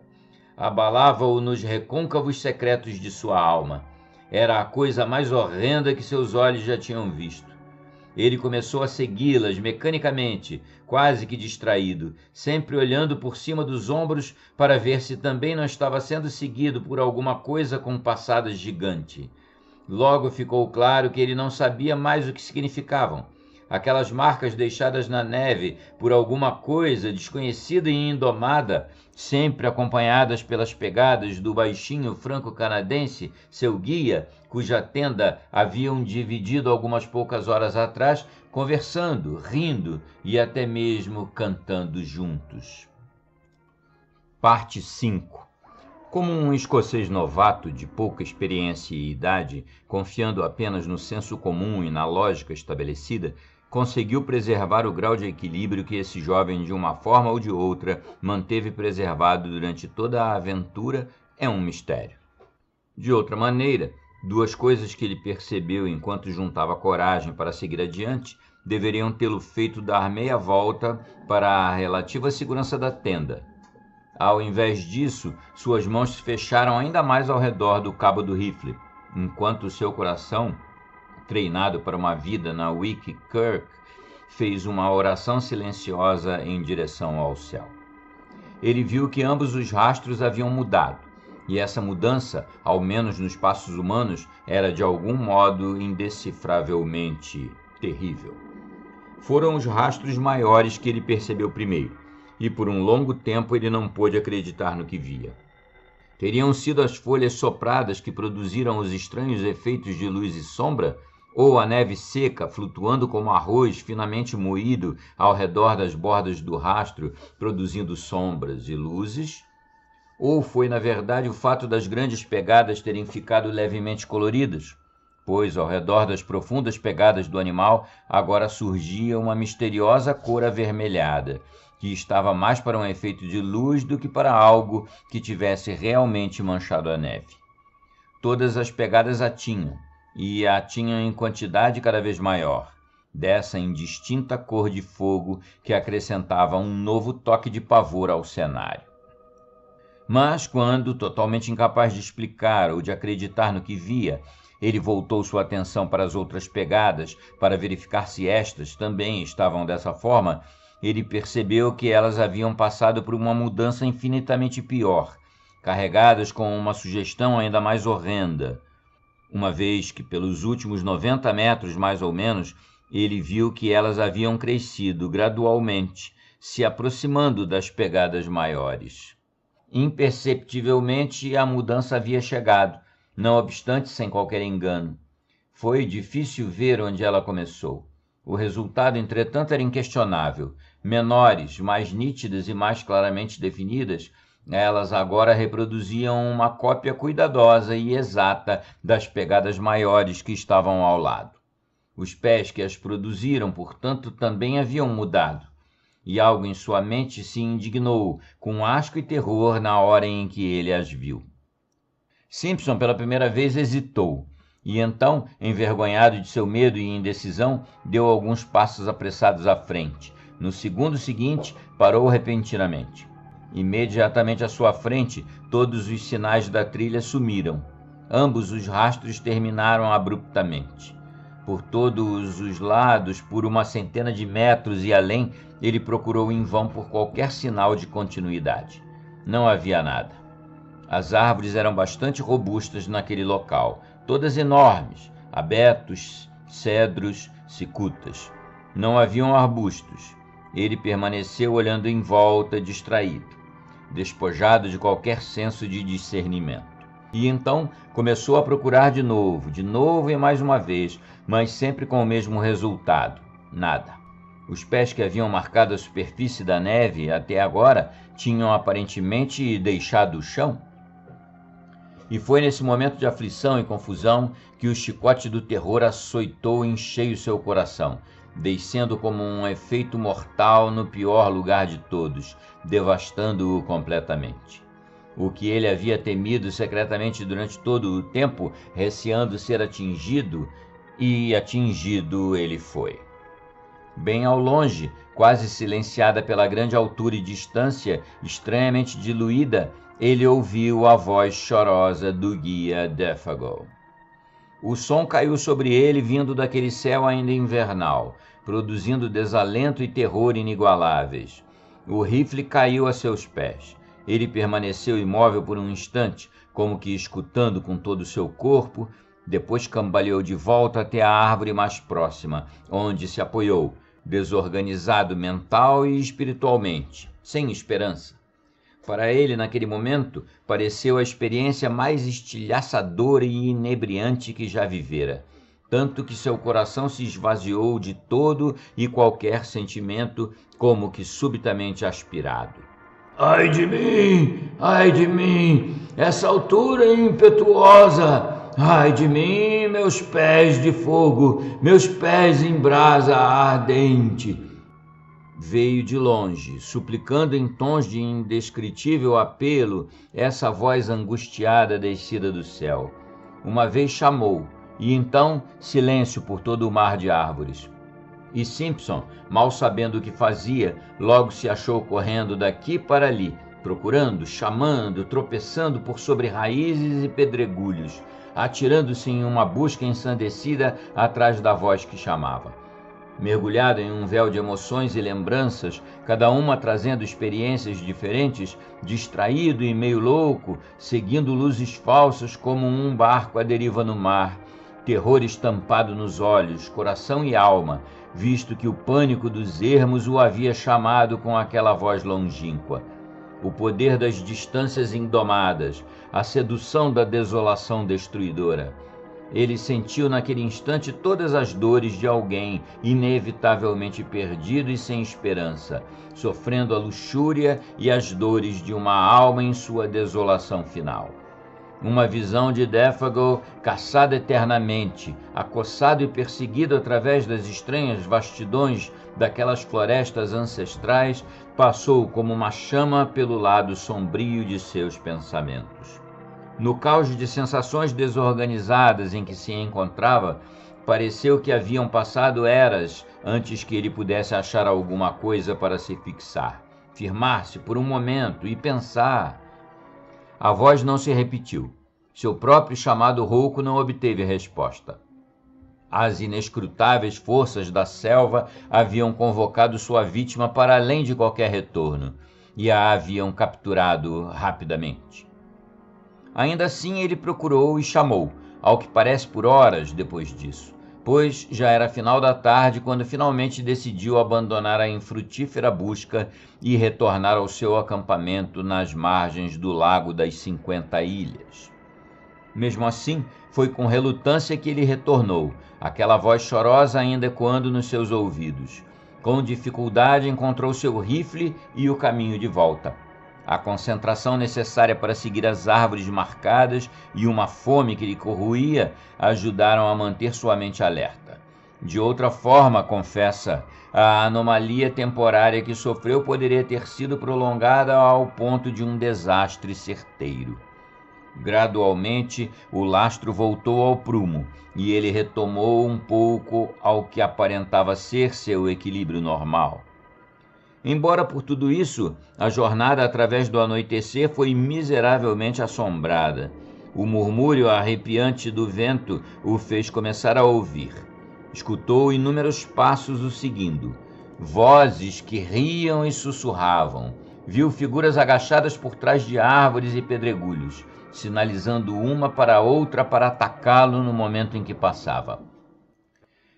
Abalava-o nos recôncavos secretos de sua alma. Era a coisa mais horrenda que seus olhos já tinham visto. Ele começou a segui-las mecanicamente, quase que distraído, sempre olhando por cima dos ombros para ver se também não estava sendo seguido por alguma coisa com passada gigante. Logo ficou claro que ele não sabia mais o que significavam. Aquelas marcas deixadas na neve por alguma coisa desconhecida e indomada, sempre acompanhadas pelas pegadas do baixinho franco-canadense, seu guia, cuja tenda haviam dividido algumas poucas horas atrás, conversando, rindo e até mesmo cantando juntos. Parte 5. Como um escocês novato de pouca experiência e idade, confiando apenas no senso comum e na lógica estabelecida, conseguiu preservar o grau de equilíbrio que esse jovem, de uma forma ou de outra, manteve preservado durante toda a aventura, é um mistério. De outra maneira, duas coisas que ele percebeu enquanto juntava coragem para seguir adiante deveriam tê-lo feito dar meia volta para a relativa segurança da tenda. Ao invés disso, suas mãos se fecharam ainda mais ao redor do cabo do rifle, enquanto seu coração, treinado para uma vida na Wick Kirk, fez uma oração silenciosa em direção ao céu. Ele viu que ambos os rastros haviam mudado, e essa mudança, ao menos nos passos humanos, era de algum modo indecifravelmente terrível. Foram os rastros maiores que ele percebeu primeiro, e por um longo tempo ele não pôde acreditar no que via. Teriam sido as folhas sopradas que produziram os estranhos efeitos de luz e sombra, ou a neve seca flutuando como arroz finamente moído ao redor das bordas do rastro, produzindo sombras e luzes? Ou foi, na verdade, o fato das grandes pegadas terem ficado levemente coloridas? Pois, ao redor das profundas pegadas do animal, agora surgia uma misteriosa cor avermelhada, que estava mais para um efeito de luz do que para algo que tivesse realmente manchado a neve. Todas as pegadas a tinham, e a tinham em quantidade cada vez maior, dessa indistinta cor de fogo que acrescentava um novo toque de pavor ao cenário. Mas quando, totalmente incapaz de explicar ou de acreditar no que via, ele voltou sua atenção para as outras pegadas para verificar se estas também estavam dessa forma, ele percebeu que elas haviam passado por uma mudança infinitamente pior, carregadas com uma sugestão ainda mais horrenda, uma vez que pelos últimos 90 metros, mais ou menos, ele viu que elas haviam crescido gradualmente, se aproximando das pegadas maiores. Imperceptivelmente, a mudança havia chegado, não obstante sem qualquer engano. Foi difícil ver onde ela começou. O resultado, entretanto, era inquestionável. Menores, mais nítidas e mais claramente definidas, elas agora reproduziam uma cópia cuidadosa e exata das pegadas maiores que estavam ao lado. Os pés que as produziram, portanto, também haviam mudado, e algo em sua mente se indignou com asco e terror na hora em que ele as viu. Simpson, pela primeira vez, hesitou, e então, envergonhado de seu medo e indecisão, deu alguns passos apressados à frente. No segundo seguinte, parou repentinamente. Imediatamente à sua frente, todos os sinais da trilha sumiram. Ambos os rastros terminaram abruptamente. Por todos os lados, por uma centena de metros e além, ele procurou em vão por qualquer sinal de continuidade. Não havia nada. As árvores eram bastante robustas naquele local, todas enormes, abetos, cedros, cicutas. Não haviam arbustos. Ele permaneceu olhando em volta, distraído, despojado de qualquer senso de discernimento. E então começou a procurar de novo e mais uma vez, mas sempre com o mesmo resultado: nada. Os pés que haviam marcado a superfície da neve até agora tinham aparentemente deixado o chão. E foi nesse momento de aflição e confusão que o chicote do terror açoitou em cheio seu coração, descendo como um efeito mortal no pior lugar de todos, devastando-o completamente. O que ele havia temido secretamente durante todo o tempo, receando ser atingido, e atingido ele foi. Bem ao longe, quase silenciada pela grande altura e distância, estranhamente diluída, ele ouviu a voz chorosa do guia Défago. O som caiu sobre ele vindo daquele céu ainda invernal, produzindo desalento e terror inigualáveis. O rifle caiu a seus pés. Ele permaneceu imóvel por um instante, como que escutando com todo o seu corpo, depois cambaleou de volta até a árvore mais próxima, onde se apoiou, desorganizado mental e espiritualmente, sem esperança. Para ele, naquele momento, pareceu a experiência mais estilhaçadora e inebriante que já vivera, tanto que seu coração se esvaziou de todo e qualquer sentimento, como que subitamente aspirado. Ai de mim, essa altura impetuosa! Ai de mim, meus pés de fogo, meus pés em brasa ardente! Veio de longe, suplicando em tons de indescritível apelo, essa voz angustiada descida do céu. Uma vez chamou, e então silêncio por todo o mar de árvores. E Simpson, mal sabendo o que fazia, logo se achou correndo daqui para ali, procurando, chamando, tropeçando por sobre raízes e pedregulhos, atirando-se em uma busca ensandecida atrás da voz que chamava. Mergulhado em um véu de emoções e lembranças, cada uma trazendo experiências diferentes, distraído e meio louco, seguindo luzes falsas como um barco à deriva no mar, terror estampado nos olhos, coração e alma, visto que o pânico dos ermos o havia chamado com aquela voz longínqua. O poder das distâncias indomadas, a sedução da desolação destruidora. Ele sentiu naquele instante todas as dores de alguém inevitavelmente perdido e sem esperança, sofrendo a luxúria e as dores de uma alma em sua desolação final. Uma visão de Défago, caçado eternamente, acossado e perseguido através das estranhas vastidões daquelas florestas ancestrais, passou como uma chama pelo lado sombrio de seus pensamentos. No caos de sensações desorganizadas em que se encontrava, pareceu que haviam passado eras antes que ele pudesse achar alguma coisa para se fixar, firmar-se por um momento e pensar. A voz não se repetiu. Seu próprio chamado rouco não obteve resposta. As inescrutáveis forças da selva haviam convocado sua vítima para além de qualquer retorno e a haviam capturado rapidamente. Ainda assim ele procurou e chamou, ao que parece por horas depois disso, pois já era final da tarde quando finalmente decidiu abandonar a infrutífera busca e retornar ao seu acampamento nas margens do Lago das 50 Ilhas. Mesmo assim, foi com relutância que ele retornou, aquela voz chorosa ainda ecoando nos seus ouvidos. Com dificuldade encontrou seu rifle e o caminho de volta. A concentração necessária para seguir as árvores marcadas e uma fome que lhe corroía ajudaram a manter sua mente alerta. De outra forma, confessa, a anomalia temporária que sofreu poderia ter sido prolongada ao ponto de um desastre certeiro. Gradualmente, o lastro voltou ao prumo e ele retomou um pouco ao que aparentava ser seu equilíbrio normal. Embora por tudo isso, a jornada através do anoitecer foi miseravelmente assombrada. O murmúrio arrepiante do vento o fez começar a ouvir. Escutou inúmeros passos o seguindo, vozes que riam e sussurravam. Viu figuras agachadas por trás de árvores e pedregulhos, sinalizando uma para a outra para atacá-lo no momento em que passava.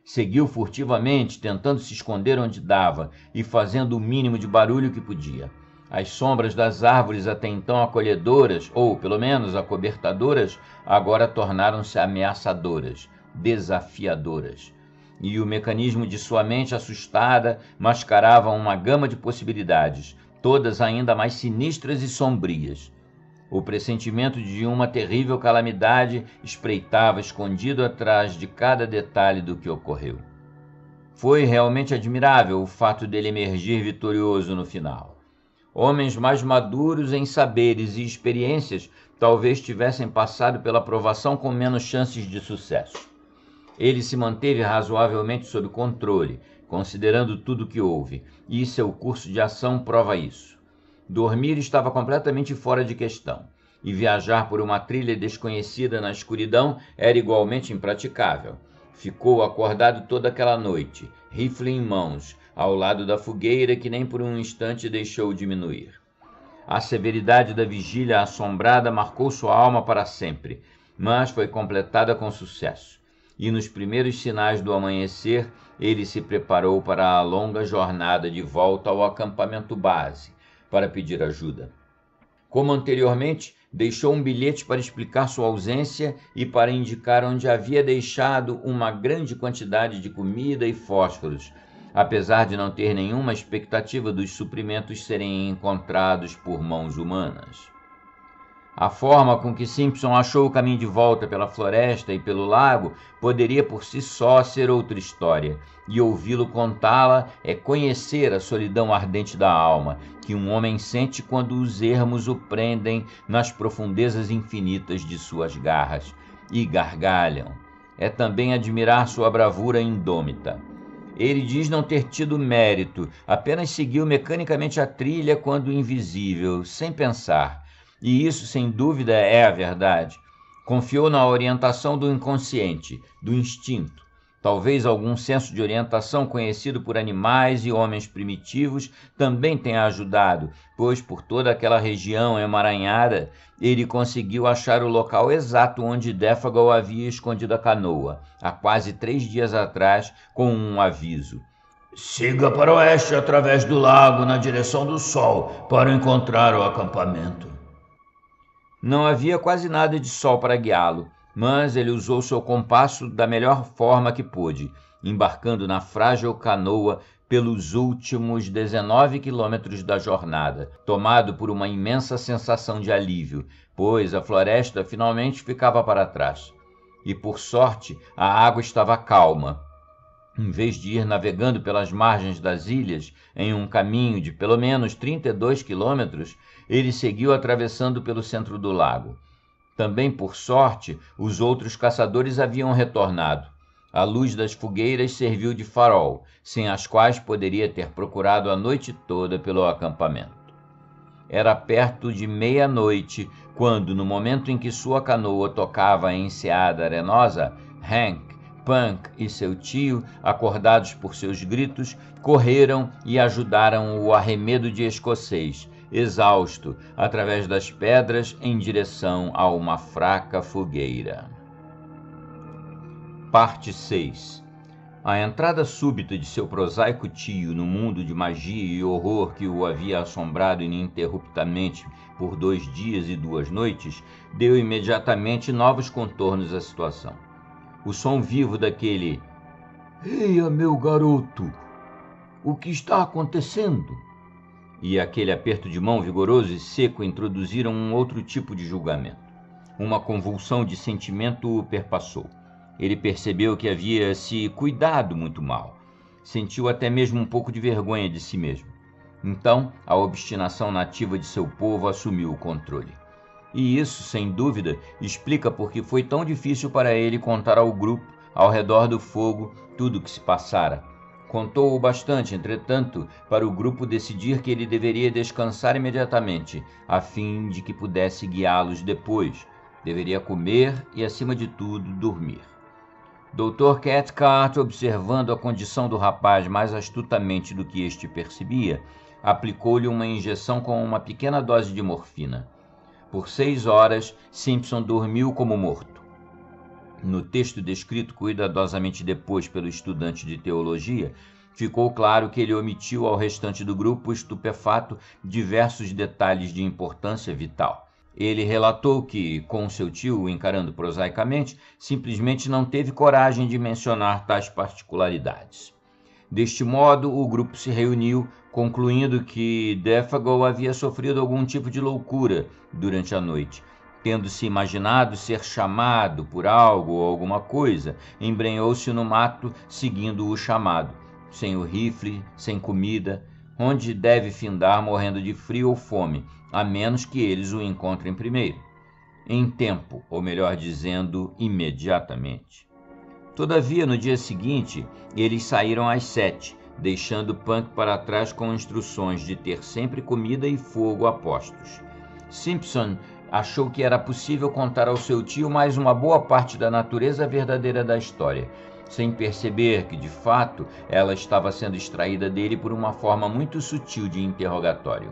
Seguiu furtivamente, tentando se esconder onde dava e fazendo o mínimo de barulho que podia. As sombras das árvores até então acolhedoras, ou pelo menos acobertadoras, agora tornaram-se ameaçadoras, desafiadoras. E o mecanismo de sua mente assustada mascarava uma gama de possibilidades, todas ainda mais sinistras e sombrias. O pressentimento de uma terrível calamidade espreitava escondido atrás de cada detalhe do que ocorreu. Foi realmente admirável o fato dele emergir vitorioso no final. Homens mais maduros em saberes e experiências talvez tivessem passado pela provação com menos chances de sucesso. Ele se manteve razoavelmente sob controle, considerando tudo o que houve, e seu curso de ação prova isso. Dormir estava completamente fora de questão, e viajar por uma trilha desconhecida na escuridão era igualmente impraticável. Ficou acordado toda aquela noite, rifle em mãos, ao lado da fogueira que nem por um instante deixou diminuir. A severidade da vigília assombrada marcou sua alma para sempre, mas foi completada com sucesso. E nos primeiros sinais do amanhecer, ele se preparou para a longa jornada de volta ao acampamento base, para pedir ajuda. Como anteriormente, deixou um bilhete para explicar sua ausência e para indicar onde havia deixado uma grande quantidade de comida e fósforos, apesar de não ter nenhuma expectativa dos suprimentos serem encontrados por mãos humanas. A forma com que Simpson achou o caminho de volta pela floresta e pelo lago poderia por si só ser outra história, e ouvi-lo contá-la é conhecer a solidão ardente da alma, que um homem sente quando os ermos o prendem nas profundezas infinitas de suas garras, e gargalham. É também admirar sua bravura indômita. Ele diz não ter tido mérito, apenas seguiu mecanicamente a trilha quando invisível, sem pensar. E isso, sem dúvida, é a verdade. Confiou na orientação do inconsciente, do instinto. Talvez algum senso de orientação conhecido por animais e homens primitivos também tenha ajudado, pois por toda aquela região emaranhada, ele conseguiu achar o local exato onde Défago havia escondido a canoa, há quase 3 dias atrás, com um aviso. Siga para o oeste através do lago na direção do sol para encontrar o acampamento. Não havia quase nada de sol para guiá-lo, mas ele usou seu compasso da melhor forma que pôde, embarcando na frágil canoa pelos últimos 19 quilômetros da jornada, tomado por uma imensa sensação de alívio, pois a floresta finalmente ficava para trás. E por sorte, a água estava calma. Em vez de ir navegando pelas margens das ilhas, em um caminho de pelo menos 32 quilômetros, ele seguiu atravessando pelo centro do lago. Também por sorte, os outros caçadores haviam retornado. A luz das fogueiras serviu de farol, sem as quais poderia ter procurado a noite toda pelo acampamento. Era perto de meia-noite, quando, no momento em que sua canoa tocava a enseada arenosa, Hank, Punk e seu tio, acordados por seus gritos, correram e ajudaram o arremedo de escocês, exausto, através das pedras em direção a uma fraca fogueira. Parte 6. A entrada súbita de seu prosaico tio no mundo de magia e horror que o havia assombrado ininterruptamente por 2 dias e 2 noites, deu imediatamente novos contornos à situação. O som vivo daquele "Eia, meu garoto, o que está acontecendo?" e aquele aperto de mão vigoroso e seco introduziram um outro tipo de julgamento. Uma convulsão de sentimento o perpassou. Ele percebeu que havia se cuidado muito mal. Sentiu até mesmo um pouco de vergonha de si mesmo. Então, a obstinação nativa de seu povo assumiu o controle. E isso, sem dúvida, explica por que foi tão difícil para ele contar ao grupo, ao redor do fogo, tudo o que se passara. Contou o bastante, entretanto, para o grupo decidir que ele deveria descansar imediatamente, a fim de que pudesse guiá-los depois. Deveria comer e, acima de tudo, dormir. Dr. Cathcart, observando a condição do rapaz mais astutamente do que este percebia, aplicou-lhe uma injeção com uma pequena dose de morfina. Por 6 horas, Simpson dormiu como morto. No texto descrito cuidadosamente depois pelo estudante de teologia, ficou claro que ele omitiu ao restante do grupo estupefato diversos detalhes de importância vital. Ele relatou que, com seu tio encarando prosaicamente, simplesmente não teve coragem de mencionar tais particularidades. Deste modo, o grupo se reuniu, concluindo que Défago havia sofrido algum tipo de loucura durante a noite, tendo-se imaginado ser chamado por algo ou alguma coisa, embrenhou-se no mato seguindo o chamado, sem o rifle, sem comida, onde deve findar morrendo de frio ou fome, a menos que eles o encontrem primeiro. Em tempo, ou melhor dizendo, imediatamente. Todavia, no dia seguinte, eles saíram às 7, deixando Punk para trás com instruções de ter sempre comida e fogo a postos. Simpson achou que era possível contar ao seu tio mais uma boa parte da natureza verdadeira da história, sem perceber que, de fato, ela estava sendo extraída dele por uma forma muito sutil de interrogatório.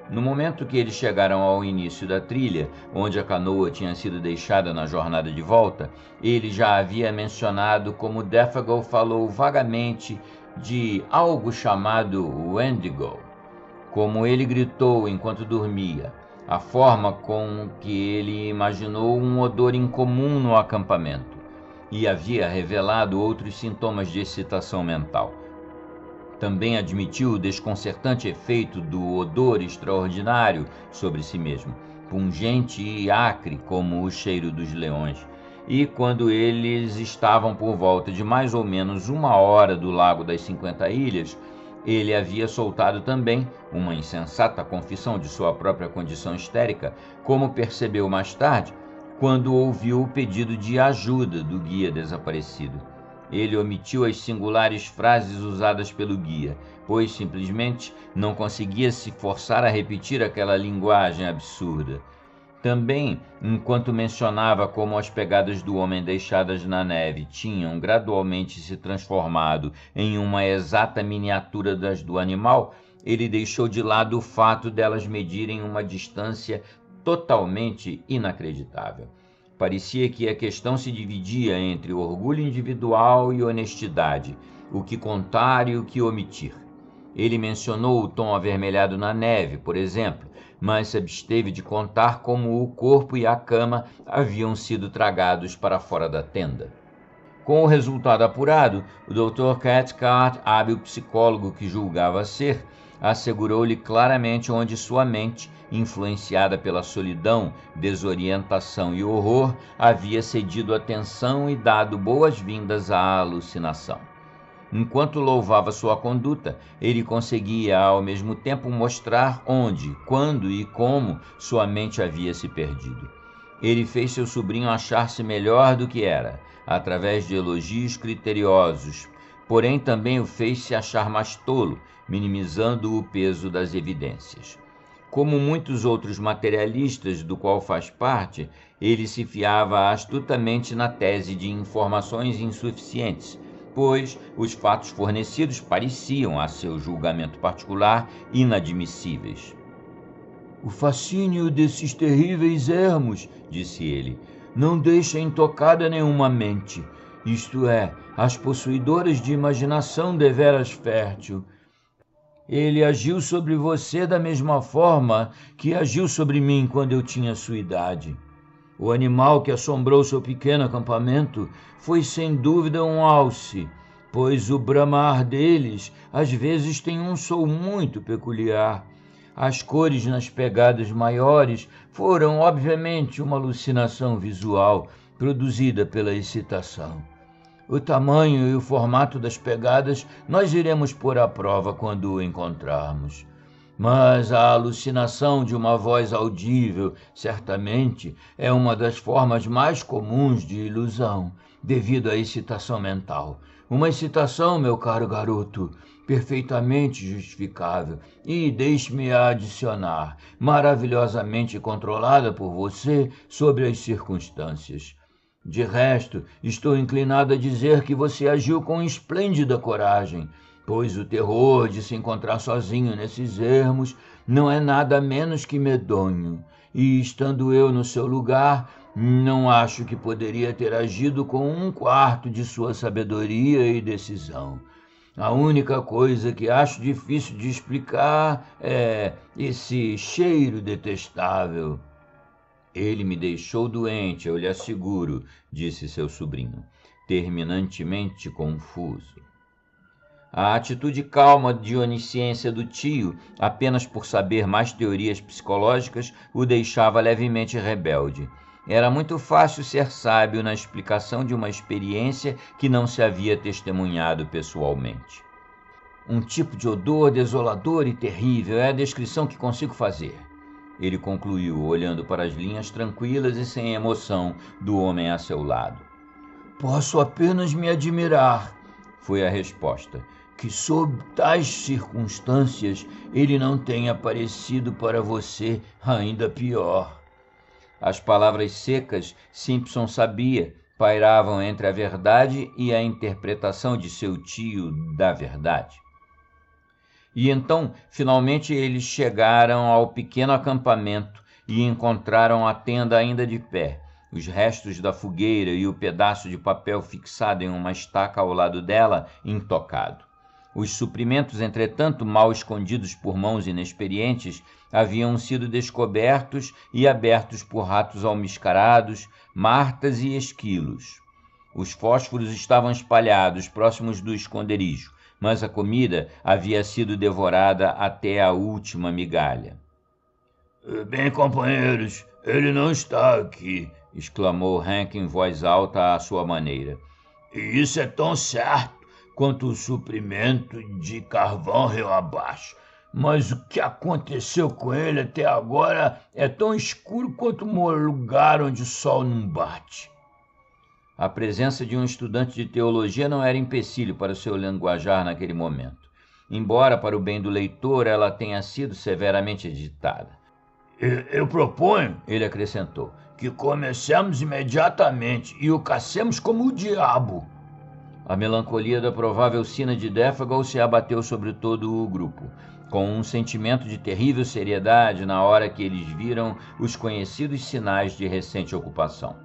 No momento que eles chegaram ao início da trilha, onde a canoa tinha sido deixada na jornada de volta, ele já havia mencionado como Défago falou vagamente de algo chamado Wendigo, como ele gritou enquanto dormia, a forma com que ele imaginou um odor incomum no acampamento, e havia revelado outros sintomas de excitação mental. Também admitiu o desconcertante efeito do odor extraordinário sobre si mesmo, pungente e acre como o cheiro dos leões. E quando eles estavam por volta de mais ou menos 1 hora do Lago das 50 Ilhas, ele havia soltado também uma insensata confissão de sua própria condição histérica, como percebeu mais tarde, quando ouviu o pedido de ajuda do guia desaparecido. Ele omitiu as singulares frases usadas pelo guia, pois simplesmente não conseguia se forçar a repetir aquela linguagem absurda. Também, enquanto mencionava como as pegadas do homem deixadas na neve tinham gradualmente se transformado em uma exata miniatura das do animal, ele deixou de lado o fato delas medirem uma distância totalmente inacreditável. Parecia que a questão se dividia entre orgulho individual e honestidade, o que contar e o que omitir. Ele mencionou o tom avermelhado na neve, por exemplo, mas se absteve de contar como o corpo e a cama haviam sido tragados para fora da tenda. Com o resultado apurado, o Dr. Cathcart, hábil psicólogo que julgava ser, assegurou-lhe claramente onde sua mente, influenciada pela solidão, desorientação e horror, havia cedido a tensão e dado boas-vindas à alucinação. Enquanto louvava sua conduta, ele conseguia ao mesmo tempo mostrar onde, quando e como sua mente havia se perdido. Ele fez seu sobrinho achar-se melhor do que era, através de elogios criteriosos, porém também o fez se achar mais tolo, minimizando o peso das evidências. Como muitos outros materialistas do qual faz parte, ele se fiava astutamente na tese de informações insuficientes, pois os fatos fornecidos pareciam, a seu julgamento particular, inadmissíveis. "O fascínio desses terríveis ermos", disse ele, "não deixa intocada nenhuma mente, isto é, as possuidoras de imaginação deveras fértil. Ele agiu sobre você da mesma forma que agiu sobre mim quando eu tinha sua idade. O animal que assombrou seu pequeno acampamento foi sem dúvida um alce, pois o bramar deles às vezes tem um som muito peculiar. As cores nas pegadas maiores foram obviamente uma alucinação visual produzida pela excitação. O tamanho e o formato das pegadas nós iremos pôr à prova quando o encontrarmos. Mas a alucinação de uma voz audível, certamente, é uma das formas mais comuns de ilusão, devido à excitação mental. Uma excitação, meu caro garoto, perfeitamente justificável e, deixe-me adicionar, maravilhosamente controlada por você sobre as circunstâncias. De resto, estou inclinado a dizer que você agiu com esplêndida coragem, pois o terror de se encontrar sozinho nesses ermos não é nada menos que medonho, e estando eu no seu lugar, não acho que poderia ter agido com 1/4 de sua sabedoria e decisão. A única coisa que acho difícil de explicar é esse cheiro detestável. Ele me deixou doente, eu lhe asseguro, disse seu sobrinho, terminantemente confuso. A atitude calma de onisciência do tio, apenas por saber mais teorias psicológicas, o deixava levemente rebelde. Era muito fácil ser sábio na explicação de uma experiência que não se havia testemunhado pessoalmente. Um tipo de odor desolador e terrível é a descrição que consigo fazer. Ele concluiu, olhando para as linhas tranquilas e sem emoção do homem a seu lado. Posso apenas me admirar, foi a resposta, que sob tais circunstâncias ele não tenha parecido para você ainda pior. As palavras secas, Simpson sabia, pairavam entre a verdade e a interpretação de seu tio da verdade. E então, finalmente, eles chegaram ao pequeno acampamento e encontraram a tenda ainda de pé, os restos da fogueira e o pedaço de papel fixado em uma estaca ao lado dela, intocado. Os suprimentos, entretanto, mal escondidos por mãos inexperientes, haviam sido descobertos e abertos por ratos almiscarados, martas e esquilos. Os fósforos estavam espalhados próximos do esconderijo, mas a comida havia sido devorada até a última migalha. Bem, companheiros, ele não está aqui, exclamou Hank em voz alta à sua maneira. E isso é tão certo quanto o suprimento de carvão rio abaixo. Mas o que aconteceu com ele até agora é tão escuro quanto um lugar onde o sol não bate. A presença de um estudante de teologia não era empecilho para o seu linguajar naquele momento, embora para o bem do leitor ela tenha sido severamente editada. Eu proponho, ele acrescentou, que comecemos imediatamente e o cacemos como o diabo. A melancolia da provável sina de Défago se abateu sobre todo o grupo, com um sentimento de terrível seriedade na hora que eles viram os conhecidos sinais de recente ocupação.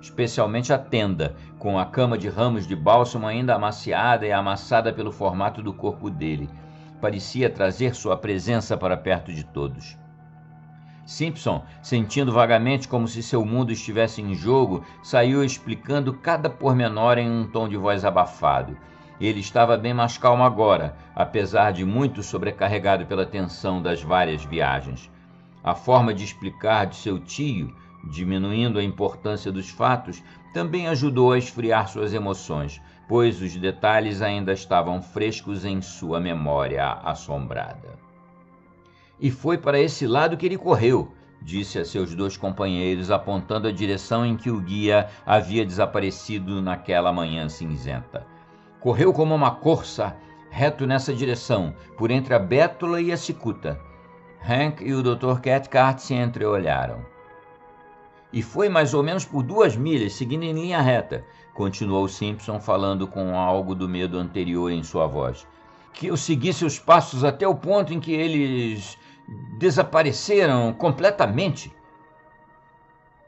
Especialmente a tenda, com a cama de ramos de bálsamo ainda amaciada e amassada pelo formato do corpo dele. Parecia trazer sua presença para perto de todos. Simpson, sentindo vagamente como se seu mundo estivesse em jogo, saiu explicando cada pormenor em um tom de voz abafado. Ele estava bem mais calmo agora, apesar de muito sobrecarregado pela tensão das várias viagens. A forma de explicar de seu tio, diminuindo a importância dos fatos, também ajudou a esfriar suas emoções, pois os detalhes ainda estavam frescos em sua memória assombrada. E foi para esse lado que ele correu, disse a seus dois companheiros, apontando a direção em que o guia havia desaparecido naquela manhã cinzenta. Correu como uma corça, reto nessa direção, por entre a bétula e a cicuta. Hank e o Dr. Cathcart se entreolharam. E foi mais ou menos por 2 milhas, seguindo em linha reta, continuou Simpson, falando com algo do medo anterior em sua voz, que eu segui seus passos até o ponto em que eles desapareceram completamente.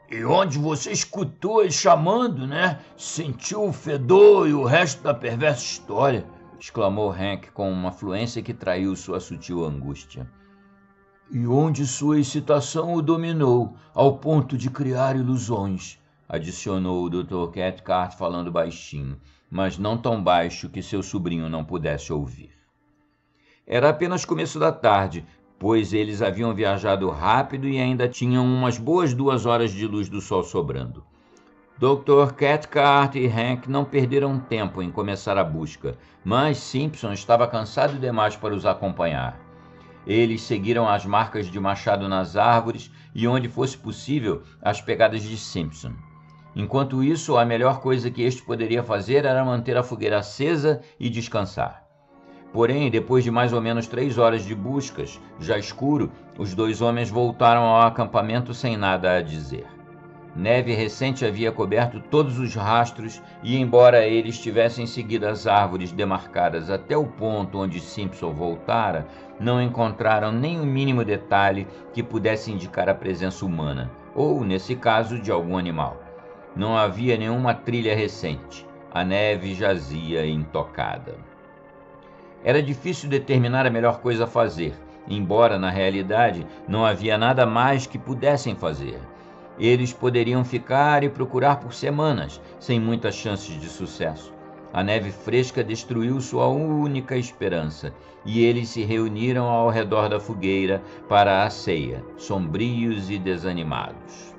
E onde você escutou ele chamando, né? Sentiu o fedor e o resto da perversa história, exclamou Hank com uma fluência que traiu sua sutil angústia. E onde sua excitação o dominou, ao ponto de criar ilusões, adicionou o Dr. Cathcart falando baixinho, mas não tão baixo que seu sobrinho não pudesse ouvir. Era apenas começo da tarde, pois eles haviam viajado rápido e ainda tinham umas boas 2 horas de luz do sol sobrando. Dr. Cathcart e Hank não perderam tempo em começar a busca, mas Simpson estava cansado demais para os acompanhar. Eles seguiram as marcas de machado nas árvores e, onde fosse possível, as pegadas de Simpson. Enquanto isso, a melhor coisa que este poderia fazer era manter a fogueira acesa e descansar. Porém, depois de mais ou menos 3 horas de buscas, já escuro, os 2 homens voltaram ao acampamento sem nada a dizer. Neve recente havia coberto todos os rastros e, embora eles tivessem seguido as árvores demarcadas até o ponto onde Simpson voltara, não encontraram nem o mínimo detalhe que pudesse indicar a presença humana, ou, nesse caso, de algum animal. Não havia nenhuma trilha recente. A neve jazia intocada. Era difícil determinar a melhor coisa a fazer, embora, na realidade, não havia nada mais que pudessem fazer. Eles poderiam ficar e procurar por semanas, sem muitas chances de sucesso. A neve fresca destruiu sua única esperança, e eles se reuniram ao redor da fogueira para a ceia, sombrios e desanimados.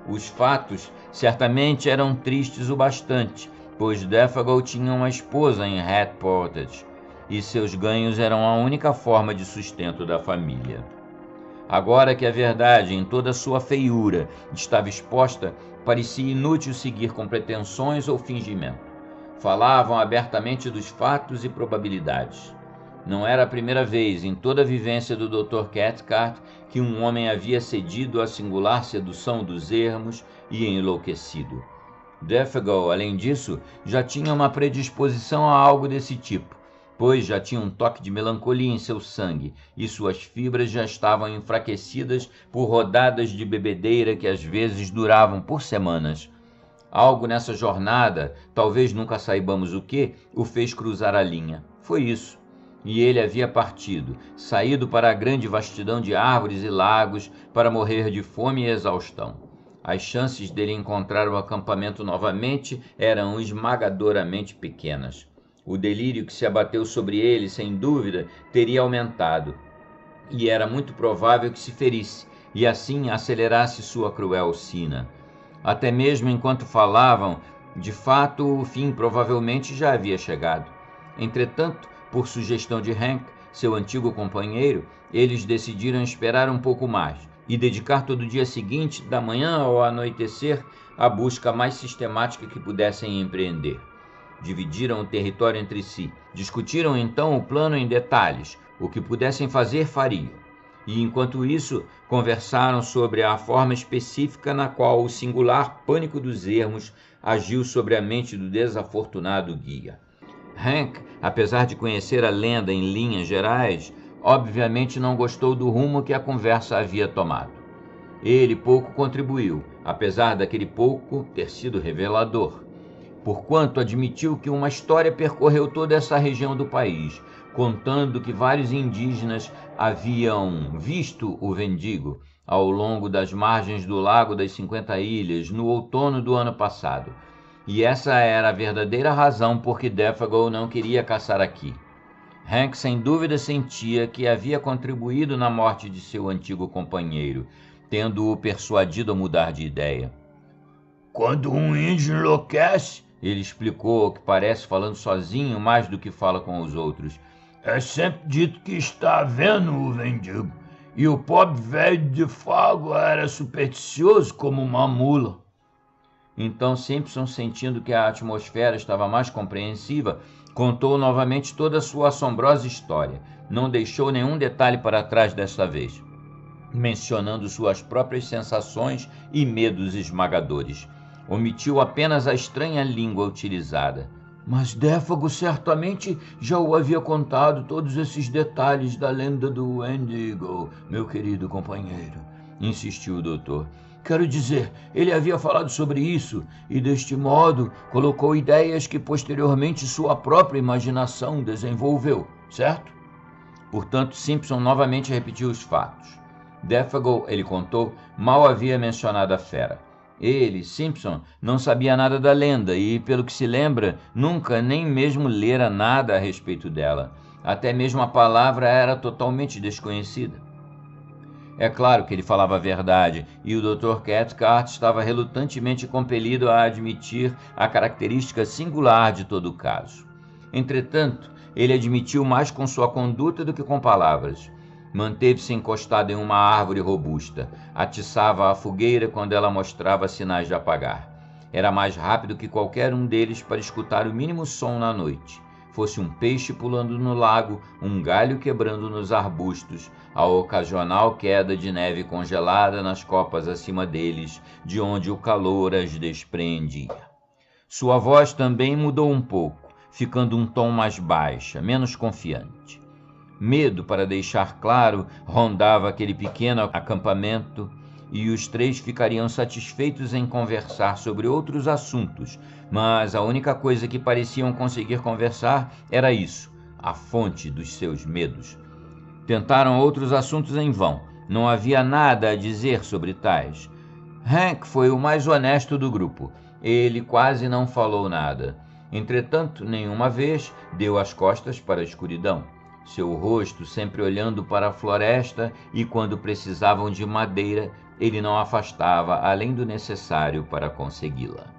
Os fatos certamente eram tristes o bastante, pois Defagol tinha uma esposa em Hat Portage, e seus ganhos eram a única forma de sustento da família. Agora que a verdade, em toda sua feiura, estava exposta, parecia inútil seguir com pretensões ou fingimento. Falavam abertamente dos fatos e probabilidades. Não era a primeira vez em toda a vivência do Dr. Cathcart que um homem havia cedido à singular sedução dos ermos e enlouquecido. Defagol, além disso, já tinha uma predisposição a algo desse tipo, pois já tinha um toque de melancolia em seu sangue e suas fibras já estavam enfraquecidas por rodadas de bebedeira que às vezes duravam por semanas. Algo nessa jornada, talvez nunca saibamos o que, o fez cruzar a linha. Foi isso. E ele havia partido, saído para a grande vastidão de árvores e lagos para morrer de fome e exaustão. As chances dele encontrar o acampamento novamente eram esmagadoramente pequenas. O delírio que se abateu sobre ele, sem dúvida, teria aumentado, e era muito provável que se ferisse, e assim acelerasse sua cruel sina. Até mesmo enquanto falavam, de fato, o fim provavelmente já havia chegado. Entretanto, por sugestão de Hank, seu antigo companheiro, eles decidiram esperar um pouco mais e dedicar todo o dia seguinte, da manhã ao anoitecer, à busca mais sistemática que pudessem empreender. Dividiram o território entre si, discutiram então o plano em detalhes, o que pudessem fazer fariam. E enquanto isso, conversaram sobre a forma específica na qual o singular pânico dos ermos agiu sobre a mente do desafortunado guia. Hank, apesar de conhecer a lenda em linhas gerais, obviamente não gostou do rumo que a conversa havia tomado. Ele pouco contribuiu, apesar daquele pouco ter sido revelador, porquanto admitiu que uma história percorreu toda essa região do país, contando que vários indígenas haviam visto o Wendigo ao longo das margens do Lago das 50 Ilhas no outono do ano passado. E essa era a verdadeira razão por que Defagol não queria caçar aqui. Hank sem dúvida sentia que havia contribuído na morte de seu antigo companheiro, tendo-o persuadido a mudar de ideia. Quando um índio enlouquece, ele explicou, que parece falando sozinho mais do que fala com os outros, é sempre dito que está vendo o Wendigo, e o pobre velho de Fago era supersticioso como uma mula. Então Simpson, sentindo que a atmosfera estava mais compreensiva, contou novamente toda a sua assombrosa história. Não deixou nenhum detalhe para trás desta vez, mencionando suas próprias sensações e medos esmagadores. Omitiu apenas a estranha língua utilizada. Mas Défago certamente já o havia contado todos esses detalhes da lenda do Wendigo, meu querido companheiro, insistiu o doutor. Quero dizer, ele havia falado sobre isso e, deste modo, colocou ideias que posteriormente sua própria imaginação desenvolveu, certo? Portanto, Simpson novamente repetiu os fatos. Defagol, ele contou, mal havia mencionado a fera. Ele, Simpson, não sabia nada da lenda e, pelo que se lembra, nunca nem mesmo lera nada a respeito dela. Até mesmo a palavra era totalmente desconhecida. É claro que ele falava a verdade, e o Dr. Cathcart estava relutantemente compelido a admitir a característica singular de todo o caso. Entretanto, ele admitiu mais com sua conduta do que com palavras. Manteve-se encostado em uma árvore robusta, atiçava a fogueira quando ela mostrava sinais de apagar. Era mais rápido que qualquer um deles para escutar o mínimo som na noite. Fosse um peixe pulando no lago, um galho quebrando nos arbustos, a ocasional queda de neve congelada nas copas acima deles, de onde o calor as despreendia. Sua voz também mudou um pouco, ficando um tom mais baixa, menos confiante. Medo, para deixar claro, rondava aquele pequeno acampamento, e os três ficariam satisfeitos em conversar sobre outros assuntos, mas a única coisa que pareciam conseguir conversar era isso, a fonte dos seus medos. Tentaram outros assuntos em vão, não havia nada a dizer sobre tais. Hank foi o mais honesto do grupo, ele quase não falou nada. Entretanto, nenhuma vez deu as costas para a escuridão. Seu rosto sempre olhando para a floresta, e quando precisavam de madeira, ele não afastava além do necessário para consegui-la.